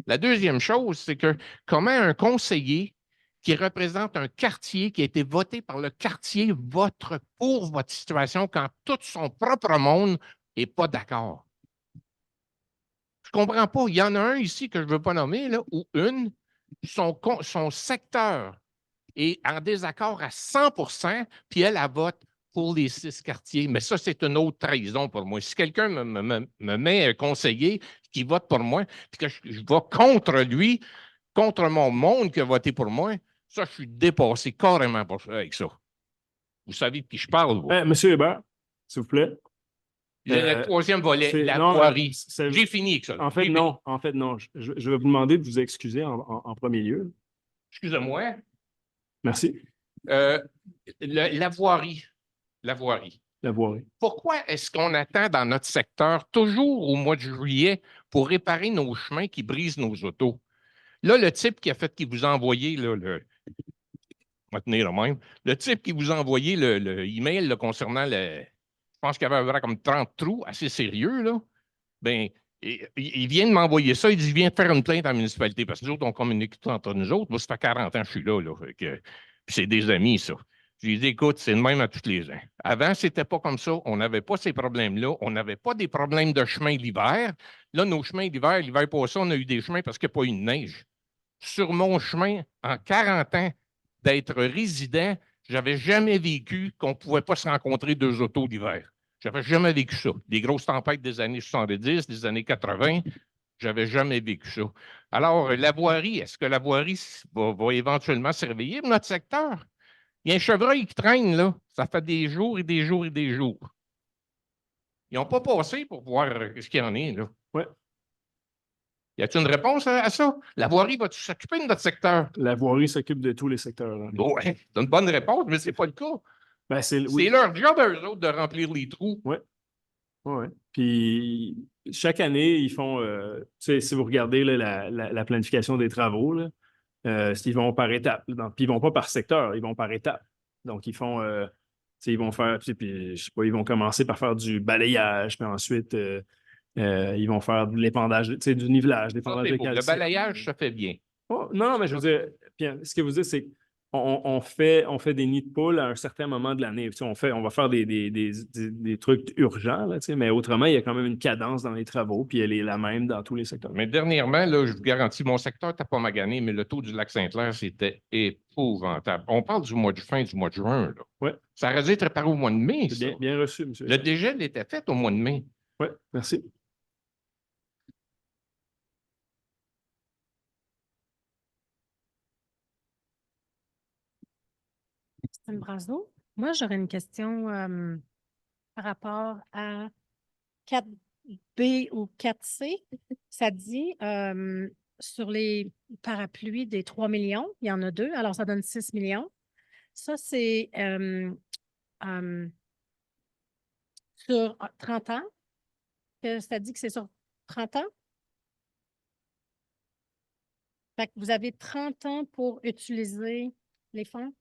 La deuxième chose, c'est que comment un conseiller qui représente un quartier qui a été voté par le quartier vote pour votre situation quand tout son propre monde n'est pas d'accord? Je ne comprends pas. Il y en a un ici que je ne veux pas nommer, là, ou une, son secteur est en désaccord à 100%, puis elle vote pour les 6 quartiers. Mais ça, c'est une autre trahison pour moi. Si quelqu'un me met un conseiller qui vote pour moi, puis que je vais contre lui, contre mon monde qui a voté pour moi, ça, je suis dépassé carrément avec ça. Vous savez de qui je parle, vous? Monsieur Hébert, s'il vous plaît. Le troisième volet, la non, voirie. J'ai fini avec ça. En fait, non. Je vais vous demander de vous excuser en premier lieu. Excusez-moi. Merci. La voirie. La voirie. La voirie. Pourquoi est-ce qu'on attend dans notre secteur toujours au mois de juillet pour réparer nos chemins qui brisent nos autos? Là, le type qui vous a envoyé le type qui vous a envoyé le email concernant je pense qu'il y avait comme 30 trous assez sérieux, là. Bien, il vient de m'envoyer ça. Il dit, viens de faire une plainte à la municipalité. Parce que nous autres, on communique tout entre nous autres. Moi, ça fait 40 ans que je suis là. Puis c'est des amis, ça. Je lui ai dit, écoute, c'est le même à tous les ans. Avant, c'était pas comme ça. On n'avait pas ces problèmes-là. On n'avait pas des problèmes de chemin l'hiver. Là, nos chemins l'hiver passé, on a eu des chemins parce qu'il n'y a pas eu de neige. Sur mon chemin, en 40 ans d'être résident, j'avais jamais vécu qu'on ne pouvait pas se rencontrer 2 autos l'hiver. J'avais jamais vécu ça. Des grosses tempêtes des années 70, des années 80, J'avais jamais vécu ça. Alors, la voirie, est-ce que la voirie va éventuellement se réveiller pour notre secteur? Il y a un chevreuil qui traîne, là. Ça fait des jours et des jours et des jours. Ils n'ont pas passé pour voir ce qu'il y en est, là. Ouais. Y a-t-il une réponse à ça? La voirie va-tu s'occuper de notre secteur? La voirie s'occupe de tous les secteurs. Là. Ouais, c'est une bonne réponse, mais c'est pas le cas. Ben, C'est oui. leur job, eux autres, de remplir les trous. Oui. Ouais. Puis chaque année, ils font, si vous regardez là, la planification des travaux, là, ils vont par étapes. Puis ils ne vont pas par secteur, ils vont par étapes. Donc, ils font, ils vont faire, puis, je sais pas, ils vont commencer par faire du balayage, puis ensuite, ils vont faire de l'épandage, du nivelage, Ça, l'épandage c'est de beau. Le calcium. balayage, ça fait bien. Oh, non, mais je veux dire, Pierre, ce que vous dites, c'est qu'on fait des nids de poules à un certain moment de l'année. On va faire des trucs urgents, là, mais autrement, il y a quand même une cadence dans les travaux, puis elle est la même dans tous les secteurs. Mais dernièrement, là, je vous garantis, mon secteur n'était pas magané, mais le taux du lac Saint-Clair, c'était épouvantable. On parle du mois de fin, du mois de juin. Là. Ouais. Ça aurait dû être préparé au mois de mai. C'est bien reçu, monsieur. Le dégel était fait au mois de mai. Oui, merci. Christine Brazeau. Moi, j'aurais une question par rapport à 4B ou 4C. Ça dit sur les parapluies des 3 millions, il y en a 2, alors ça donne 6 millions. Ça, c'est sur 30 ans. Ça dit que c'est sur 30 ans. Fait que vous avez 30 ans pour utiliser les fonds.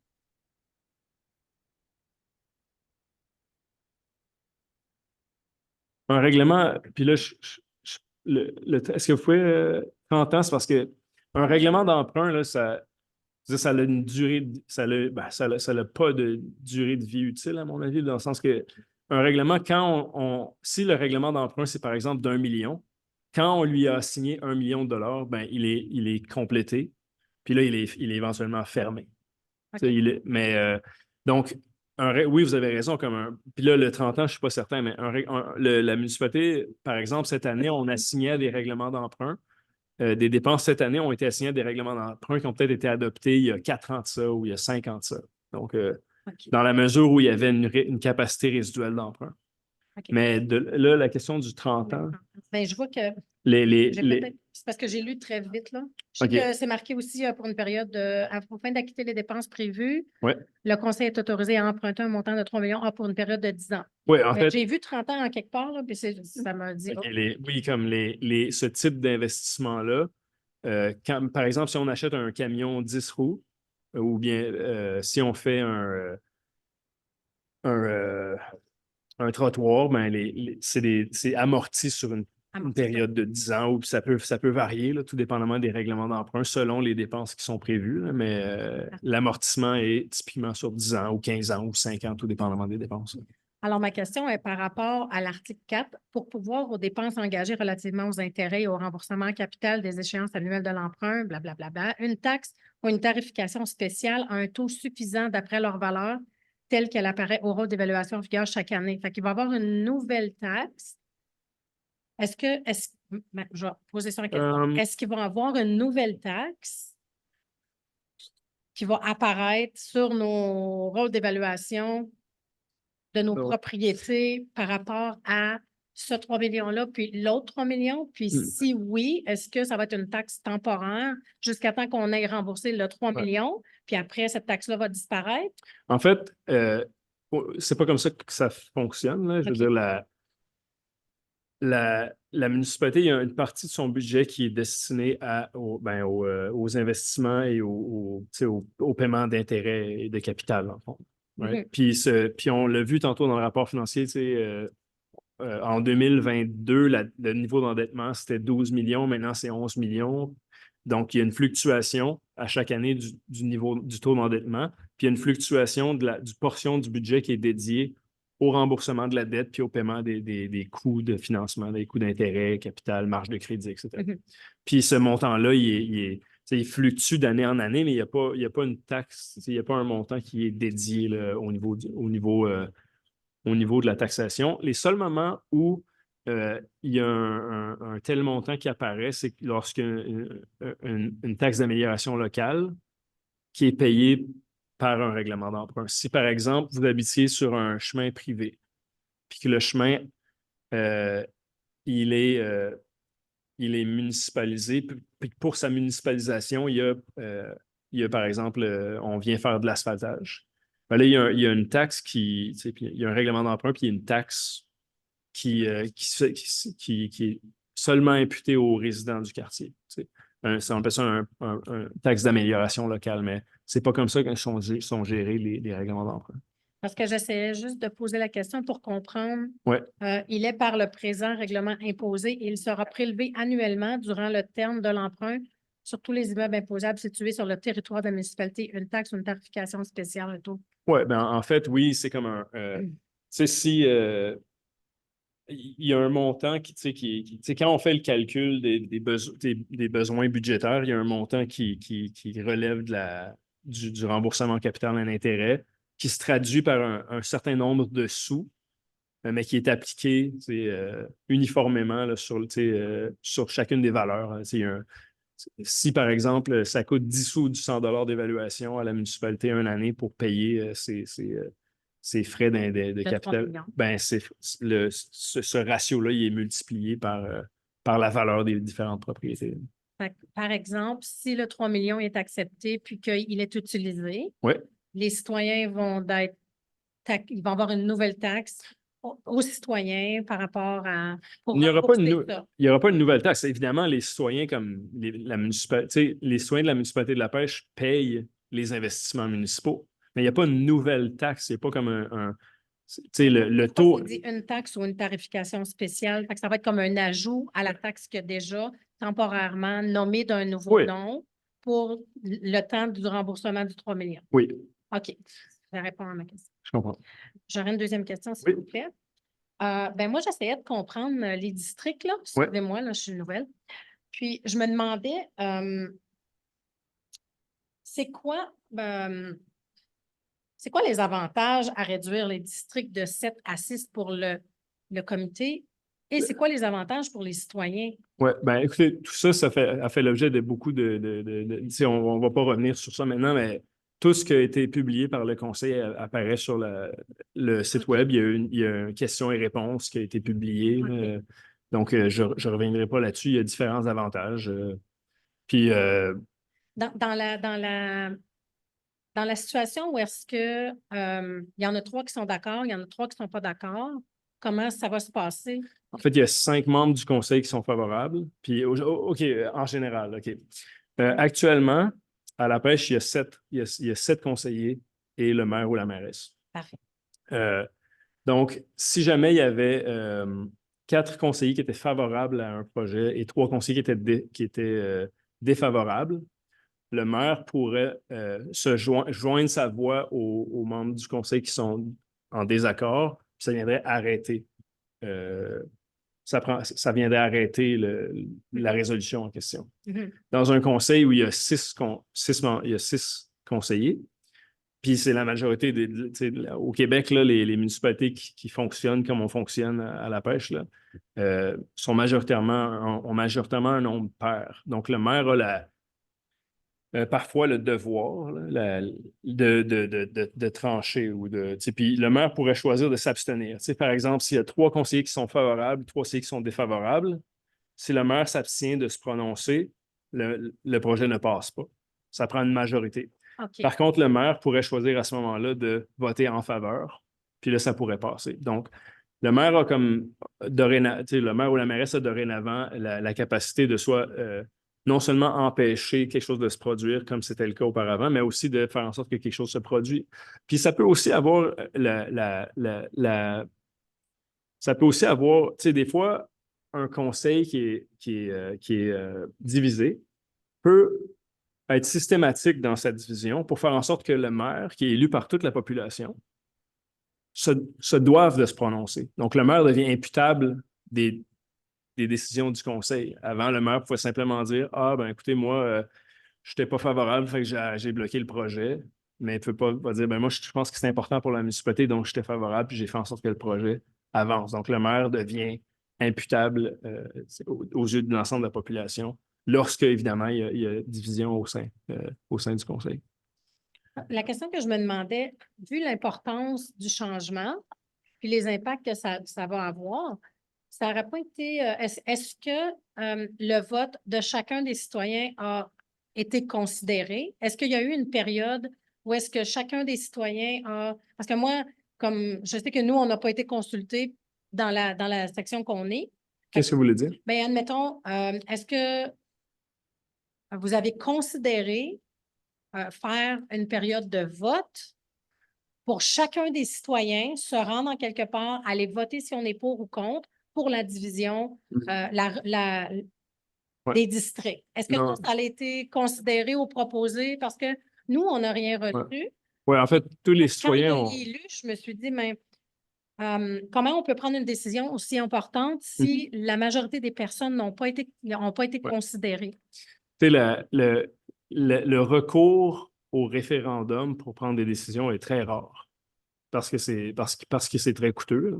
Un règlement, puis là, est-ce que vous pouvez 30 ans, c'est parce que un règlement d'emprunt, là, ça a une durée, ça n'a pas de durée de vie utile, à mon avis, dans le sens que un règlement, si le règlement d'emprunt, c'est par exemple d'1 million, quand on lui a assigné 1 million de dollars, ben, il est complété, puis là, il est éventuellement fermé. Okay. Donc, oui, vous avez raison. Puis là, le 30 ans, je ne suis pas certain, mais la municipalité, par exemple, cette année, on assignait à des règlements d'emprunt. Des dépenses cette année ont été assignées à des règlements d'emprunt qui ont peut-être été adoptés il y a 4 ans de ça ou il y a 5 ans de ça. Donc, dans la mesure où il y avait une capacité résiduelle d'emprunt. Okay. Mais là, la question du 30 ans. Bien, je vois que c'est parce que j'ai lu très vite, là. Je sais que c'est marqué aussi pour une période afin d'acquitter les dépenses prévues. Ouais. Le conseil est autorisé à emprunter un montant de 3 millions pour une période de 10 ans. Oui, en fait. J'ai vu 30 ans en quelque part, là, puis ça m'a dit. Oui, comme ce type d'investissement-là, par exemple, si on achète un camion 10 roues, ou bien si on fait un trottoir, ben c'est amorti sur une période de 10 ans, ou ça peut varier, là, tout dépendamment des règlements d'emprunt, selon les dépenses qui sont prévues. Là, mais l'amortissement est typiquement sur 10 ans, ou 15 ans, ou 5 ans, tout dépendamment des dépenses. Alors, ma question est par rapport à l'article 4, pour pouvoir aux dépenses engagées relativement aux intérêts et au remboursement capital des échéances annuelles de l'emprunt, blablabla, une taxe ou une tarification spéciale à un taux suffisant d'après leur valeur, telle qu'elle apparaît au rôle d'évaluation en vigueur chaque année. Fait qu'il va y avoir une nouvelle taxe. Je vais poser ça en question. Est-ce qu'il va y avoir une nouvelle taxe qui va apparaître sur nos rôles d'évaluation de nos propriétés par rapport à ce 3 millions-là, puis l'autre 3 millions? Puis si oui, est-ce que ça va être une taxe temporaire jusqu'à temps qu'on ait remboursé le 3 millions, puis après, cette taxe-là va disparaître? En fait, c'est pas comme ça que ça fonctionne. Là. Je veux dire, la municipalité, il y a une partie de son budget qui est destinée aux investissements et au paiement d'intérêts et de capital, en fond. Right? Puis on l'a vu tantôt dans le rapport financier, en 2022, le niveau d'endettement, c'était 12 millions, maintenant c'est 11 millions. Donc, il y a une fluctuation à chaque année du niveau du taux d'endettement, puis il y a une fluctuation du portion du budget qui est dédiée au remboursement de la dette puis au paiement des coûts de financement, des coûts d'intérêt, capital, marge de crédit, etc. Puis ce montant-là, il fluctue d'année en année, mais il n'y a pas une taxe, il n'y a pas un montant qui est dédié là, au niveau de la taxation. Les seuls moments où il y a un tel montant qui apparaît, c'est lorsqu'une une taxe d'amélioration locale qui est payée par un règlement d'emprunt. Si, par exemple, vous habitiez sur un chemin privé, puis que le chemin, il est municipalisé, puis pour sa municipalisation, il y a par exemple, on vient faire de l'asphaltage. Ben là, il y a une taxe qui, tu sais, puis il y a un règlement d'emprunt, puis il y a une taxe qui est seulement imputée aux résidents du quartier. Tu sais. On appelle ça un taxe d'amélioration locale, mais c'est pas comme ça que sont gérés les règlements d'emprunt. Parce que j'essayais juste de poser la question pour comprendre. Ouais. Il est par le présent règlement imposé et il sera prélevé annuellement durant le terme de l'emprunt sur tous les immeubles imposables situés sur le territoire de la municipalité, une taxe ou une tarification spéciale et tout. Oui, ben en fait, oui, c'est comme un. Tu sais, si il y a un montant tu sais, quand on fait le calcul des besoins budgétaires, il y a un montant qui relève du remboursement en capital en intérêt, qui se traduit par un certain nombre de sous, mais qui est appliqué uniformément là, sur chacune des valeurs. Hein. Si, par exemple, ça coûte 10 sous du 100 $ d'évaluation à la municipalité une année pour payer ses frais de capital, ben, ce ratio-là, il est multiplié par la valeur des différentes propriétés. Par exemple, si le 3 millions est accepté puis qu'il est utilisé, ouais. Les citoyens vont ils vont avoir une nouvelle taxe aux citoyens par rapport à... Il n'y aura pas une nouvelle taxe. Évidemment, les citoyens comme la municipalité, les citoyens de la municipalité de la pêche payent les investissements municipaux. Mais il n'y a pas une nouvelle taxe. C'est pas comme le taux. On dit une taxe ou une tarification spéciale. Ça va être comme un ajout à la taxe qui a déjà temporairement nommée d'un nouveau nom pour le temps du remboursement du 3 millions. Oui. OK. Ça répond à ma question. Je comprends. J'aurais une deuxième question, s'il vous plaît. Ben moi, j'essayais de comprendre les districts, là. Excusez-moi, là, je suis nouvelle. Puis, je me demandais, c'est quoi les avantages à réduire les districts de 7 à 6 pour le comité? Et c'est quoi les avantages pour les citoyens? Oui, ben écoutez, tout ça, a fait l'objet de beaucoup tu sais, on ne va pas revenir sur ça maintenant, mais tout ce qui a été publié par le conseil apparaît sur le site web. Il y a une question et réponse qui a été publiée. Donc, je ne reviendrai pas là-dessus. Il y a différents avantages. Puis. Dans la situation où est-ce que il y en a 3 qui sont d'accord, il y en a 3 qui ne sont pas d'accord, comment ça va se passer? En fait, il y a 5 membres du conseil qui sont favorables. Puis, OK, en général, OK. Actuellement, à la pêche, il y a 7 conseillers et le maire ou la mairesse. Parfait. Donc, si jamais il y avait 4 conseillers qui étaient favorables à un projet et 3 conseillers qui étaient défavorables, le maire pourrait joindre sa voix aux membres du conseil qui sont en désaccord, puis ça viendrait arrêter. Ça viendrait arrêter la résolution en question. Mm-hmm. Dans un conseil où il y a 6 conseillers, puis c'est la majorité au Québec, là, les municipalités qui fonctionnent comme on fonctionne à la pêche là, ont majoritairement un nombre pair. Donc, le maire a parfois le devoir là, de trancher puis le maire pourrait choisir de s'abstenir. Par exemple, s'il y a 3 conseillers qui sont favorables, 3 conseillers qui sont défavorables, si le maire s'abstient de se prononcer, le projet ne passe pas. Ça prend une majorité. Okay. Par contre, le maire pourrait choisir à ce moment-là de voter en faveur, puis là, ça pourrait passer. Donc, le maire a le maire ou la mairesse a dorénavant la capacité de soit non seulement empêcher quelque chose de se produire comme c'était le cas auparavant, mais aussi de faire en sorte que quelque chose se produise. Puis ça peut aussi avoir ça peut aussi avoir, tu sais, des fois, un conseil qui est divisé peut être systématique dans cette division pour faire en sorte que le maire, qui est élu par toute la population, se doive de se prononcer. Donc, le maire devient imputable des décisions du conseil. Avant, le maire pouvait simplement dire « Ah, ben écoutez, moi, je n'étais pas favorable, fait que j'ai bloqué le projet. » Mais il ne peut pas dire « Ben moi, je pense que c'est important pour la municipalité, donc j'étais favorable, puis j'ai fait en sorte que le projet avance. » Donc, le maire devient imputable aux yeux de l'ensemble de la population, lorsque, évidemment, il y a division au sein du conseil. La question que je me demandais, vu l'importance du changement, puis les impacts que ça va avoir, ça n'aurait pas été. Est-ce que le vote de chacun des citoyens a été considéré? Est-ce qu'il y a eu une période où est-ce que chacun des citoyens a. Parce que moi, comme je sais que nous, on n'a pas été consultés dans la section qu'on est. Qu'est-ce que vous voulez dire? Bien, admettons, est-ce que vous avez considéré faire une période de vote pour chacun des citoyens, se rendre en quelque part, aller voter si on est pour ou contre pour la division des districts? Est-ce que ça a été considéré ou proposé? Parce que nous, on n'a rien reçu. Oui, en fait, tous les Quand citoyens ont. je l'ai lu, je me suis dit, mais comment on peut prendre une décision aussi importante si la majorité des personnes n'ont pas été considérées? Tu sais, le recours au référendum pour prendre des décisions est très rare parce que c'est très coûteux.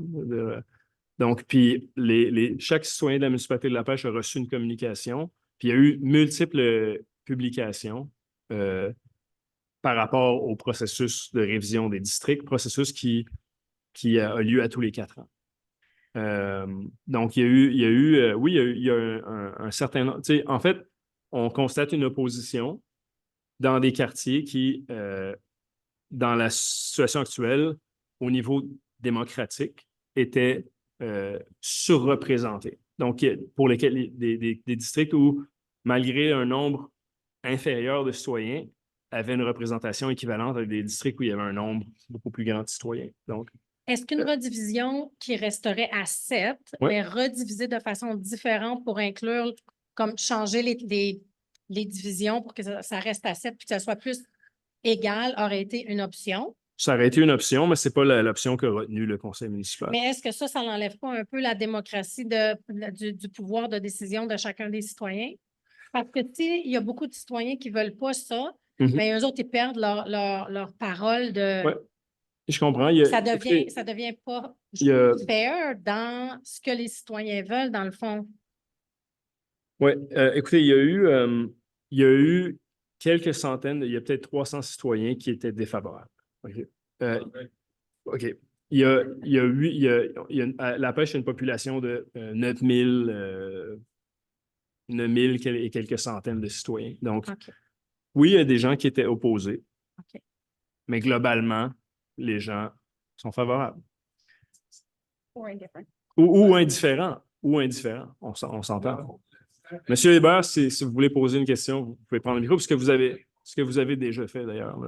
Donc, puis chaque citoyen de la municipalité de La Pêche a reçu une communication, puis il y a eu multiples publications par rapport au processus de révision des districts, processus qui a lieu à tous les 4 ans. Donc, il y a un certain nombre. Tu sais, en fait, on constate une opposition dans des quartiers qui, dans la situation actuelle, au niveau démocratique, étaient surreprésentés. Donc, pour lesquels des districts où, malgré un nombre inférieur de citoyens, avaient une représentation équivalente avec des districts où il y avait un nombre beaucoup plus grand de citoyens. Donc, est-ce qu'une redivision qui resterait à 7, mais redivisée de façon différente pour inclure, comme changer les divisions pour que ça reste à 7 puis que ça soit plus égal, aurait été une option? Ça aurait été une option, mais ce n'est pas l'option qu'a retenue le conseil municipal. Mais est-ce que ça n'enlève pas un peu la démocratie du pouvoir de décision de chacun des citoyens? Parce que, tu sais, il y a beaucoup de citoyens qui ne veulent pas ça, mais eux autres, ils perdent leur parole de... Oui, je comprends. Ça devient pas fair dans ce que les citoyens veulent, dans le fond. Oui, écoutez, il y a eu quelques centaines, il y a peut-être 300 citoyens qui étaient défavorables. OK. La Pêche a une population de 9000 et quelques centaines de citoyens. Donc, oui, il y a des gens qui étaient opposés, mais globalement, les gens sont favorables. Ou indifférents. Ou indifférents. On s'entend. Monsieur Hébert, si vous voulez poser une question, vous pouvez prendre le micro, ce que vous avez déjà fait d'ailleurs.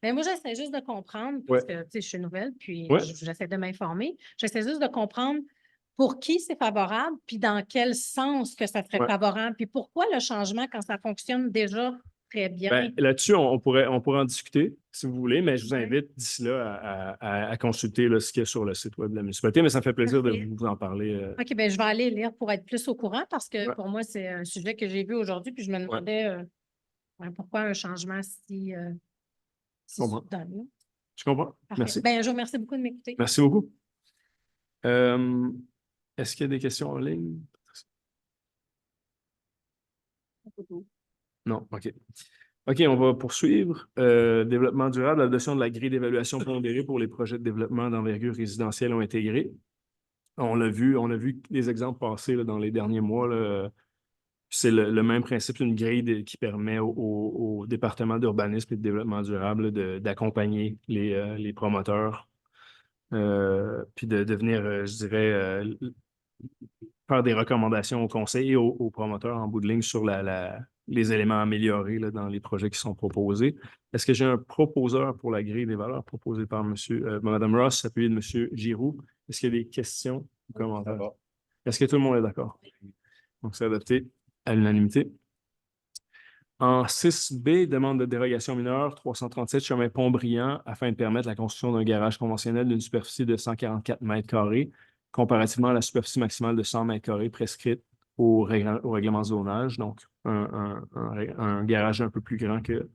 Mais moi, j'essaie juste de comprendre, parce que je suis nouvelle, puis j'essaie de m'informer. J'essaie juste de comprendre pour qui c'est favorable, puis dans quel sens que ça serait favorable, puis pourquoi le changement quand ça fonctionne déjà très bien. Ben, là-dessus, on pourrait en discuter si vous voulez, mais je vous invite d'ici là à consulter ce qu'il y a sur le site web de la municipalité, mais ça me fait plaisir de vous en parler. OK, bien, je vais aller lire pour être plus au courant parce que pour moi, c'est un sujet que j'ai vu aujourd'hui, puis je me demandais pourquoi un changement si soudain. Je comprends. Parfait. Merci. Ben, je vous remercie beaucoup de m'écouter. Merci beaucoup. Est-ce qu'il y a des questions en ligne? Non, OK. OK, on va poursuivre. Développement durable, l'adoption de la grille d'évaluation pondérée pour les projets de développement d'envergure résidentielle ont intégré. On a vu des exemples passer dans les derniers mois. C'est le même principe, une grille qui permet au département d'urbanisme et de développement durable d'accompagner les promoteurs, puis de venir, je dirais, faire des recommandations au conseil et aux promoteurs en bout de ligne sur les éléments améliorés dans les projets qui sont proposés. Est-ce que j'ai un proposeur pour la grille des valeurs proposée par Mme Ross, appuyé de M. Giroux? Est-ce qu'il y a des questions ou commentaires? Est-ce que tout le monde est d'accord? Donc, c'est adopté à l'unanimité. En 6B, demande de dérogation mineure, 337 chemin Pont-Brillant, afin de permettre la construction d'un garage conventionnel d'une superficie de 144 mètres carrés, comparativement à la superficie maximale de 100 mètres carrés prescrite au règlement de zonage. Donc, un garage un peu plus grand que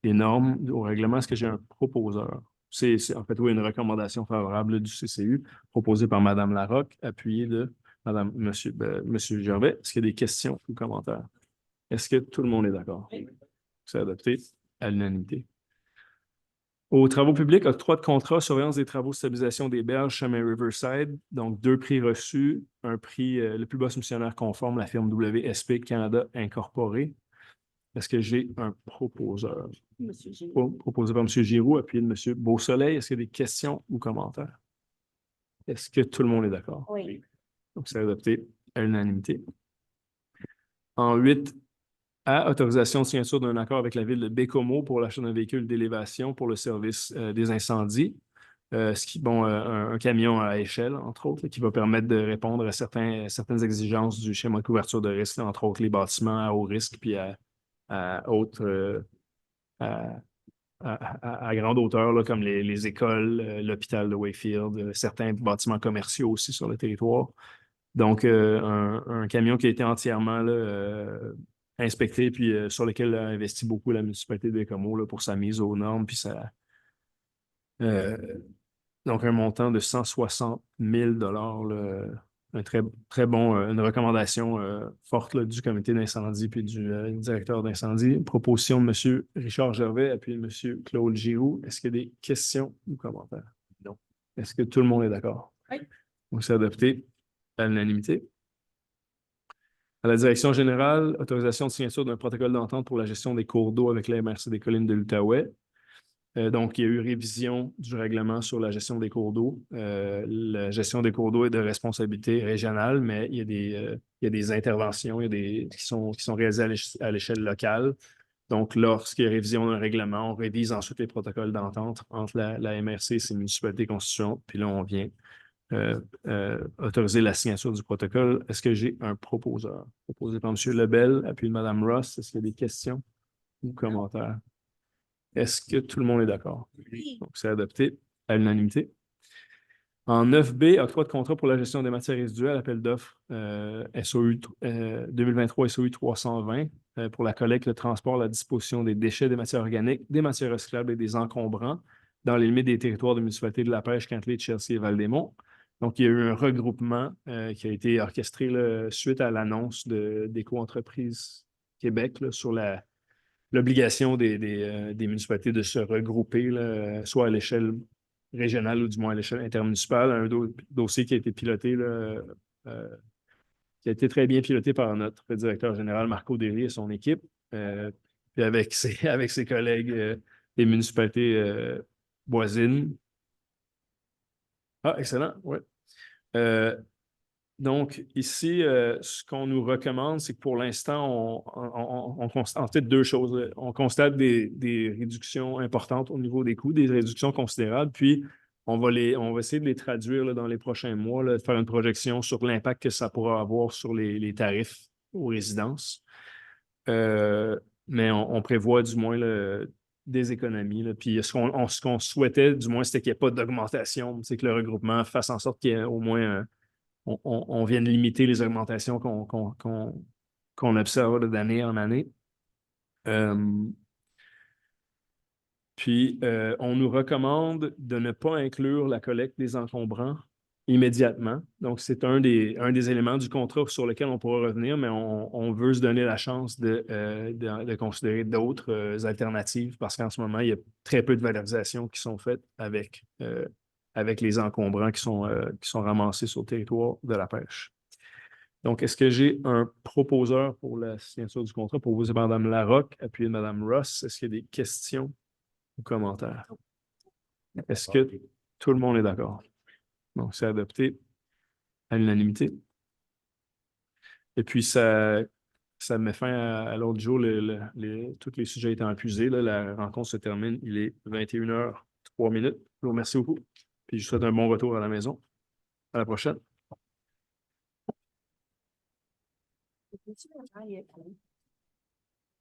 les normes au règlement. Est-ce que j'ai un proposeur? C'est en fait une recommandation favorable du CCU, proposée par Mme Larocque, appuyée de Monsieur Gervais, est-ce qu'il y a des questions ou commentaires? Est-ce que tout le monde est d'accord? C'est adopté à l'unanimité. Aux travaux publics, octroi de contrat, surveillance des travaux, stabilisation des berges, chemin Riverside. Donc, 2 prix reçus. Un prix, le plus bas soumissionnaire conforme, la firme WSP Canada Incorporée. Est-ce que j'ai un proposeur? Proposé par M. Giroux, appuyé de M. Beausoleil. Est-ce qu'il y a des questions ou commentaires? Est-ce que tout le monde est d'accord? Oui. Donc, c'est adopté à l'unanimité. En 8, autorisation de signature d'un accord avec la ville de Bécomo pour l'achat d'un véhicule d'élévation pour le service des incendies. Un camion à échelle, entre autres, qui va permettre de répondre à certaines exigences du schéma de couverture de risque, là, entre autres les bâtiments à haut risque, puis à grande hauteur, là, comme les écoles, l'hôpital de Wakefield, certains bâtiments commerciaux aussi sur le territoire. Donc, un camion qui a été entièrement là, inspecté, puis sur lequel a investi beaucoup la municipalité de Bécomo là, pour sa mise aux normes, puis donc un montant de 160 000 là, un très bon, une recommandation forte là, du comité d'incendie puis du directeur d'incendie. Proposition de M. Richard Gervais, puis de M. Claude Giroux. Est-ce qu'il y a des questions ou commentaires? Non. Est-ce que tout le monde est d'accord? Oui. Donc, c'est adopté à l'unanimité. À la direction générale, autorisation de signature d'un protocole d'entente pour la gestion des cours d'eau avec la MRC des collines de l'Outaouais. Donc, il y a eu révision du règlement sur la gestion des cours d'eau. La gestion des cours d'eau est de responsabilité régionale, mais il y a des interventions qui sont réalisées à l'échelle locale. Donc, lorsqu'il y a révision d'un règlement, on révise ensuite les protocoles d'entente entre la MRC et ses municipalités constituantes. Puis là, on vient autoriser la signature du protocole. Est-ce que j'ai un proposeur? Proposé par M. Lebel, appuyé de Mme Ross. Est-ce qu'il y a des questions ou commentaires? Est-ce que tout le monde est d'accord? Oui. Donc, c'est adopté à l'unanimité. En 9B, octroi de contrat pour la gestion des matières résiduelles, appel d'offres 2023 SOU 320 pour la collecte, le transport, la disposition des déchets, des matières organiques, des matières recyclables et des encombrants dans les limites des territoires de municipalités de La Pêche, Cantley, Chelsea et Val-des-Monts. Donc, il y a eu un regroupement qui a été orchestré là, suite à l'annonce d'Éco-entreprise Québec là, sur l'obligation des municipalités de se regrouper, là, soit à l'échelle régionale ou du moins à l'échelle intermunicipale. Un dossier qui a été piloté, là, qui a été très bien piloté par notre directeur général Marco Derry et son équipe, puis avec ses collègues des municipalités voisines. Ah, excellent, oui. Donc, ici, ce qu'on nous recommande, c'est que pour l'instant, on constate en fait 2 choses. On constate des réductions importantes au niveau des coûts, des réductions considérables, puis on va essayer de les traduire là, dans les prochains mois, là, de faire une projection sur l'impact que ça pourra avoir sur les tarifs aux résidences. Mais on prévoit du moins là, des économies. Là. Puis ce qu'on souhaitait, du moins, c'était qu'il n'y ait pas d'augmentation, c'est que le regroupement fasse en sorte qu'il y ait au moins on vient de limiter les augmentations qu'on observe d'année en année. Puis, on nous recommande de ne pas inclure la collecte des encombrants immédiatement. Donc, c'est un des éléments du contrat sur lequel on pourra revenir, mais on veut se donner la chance de considérer d'autres alternatives parce qu'en ce moment, il y a très peu de valorisations qui sont faites avec les encombrants qui sont ramassés sur le territoire de La Pêche. Donc, est-ce que j'ai un proposeur pour la signature du contrat proposé par Mme Larocque, appuyé de Mme Ross? Est-ce qu'il y a des questions ou commentaires? Est-ce que tout le monde est d'accord? Donc, c'est adopté à l'unanimité. Et puis, ça met fin à l'autre jour, tous les sujets étant épuisés. Là, la rencontre se termine, il est 21h03. Je vous remercie beaucoup. Puis je vous souhaite un bon retour à la maison. À la prochaine.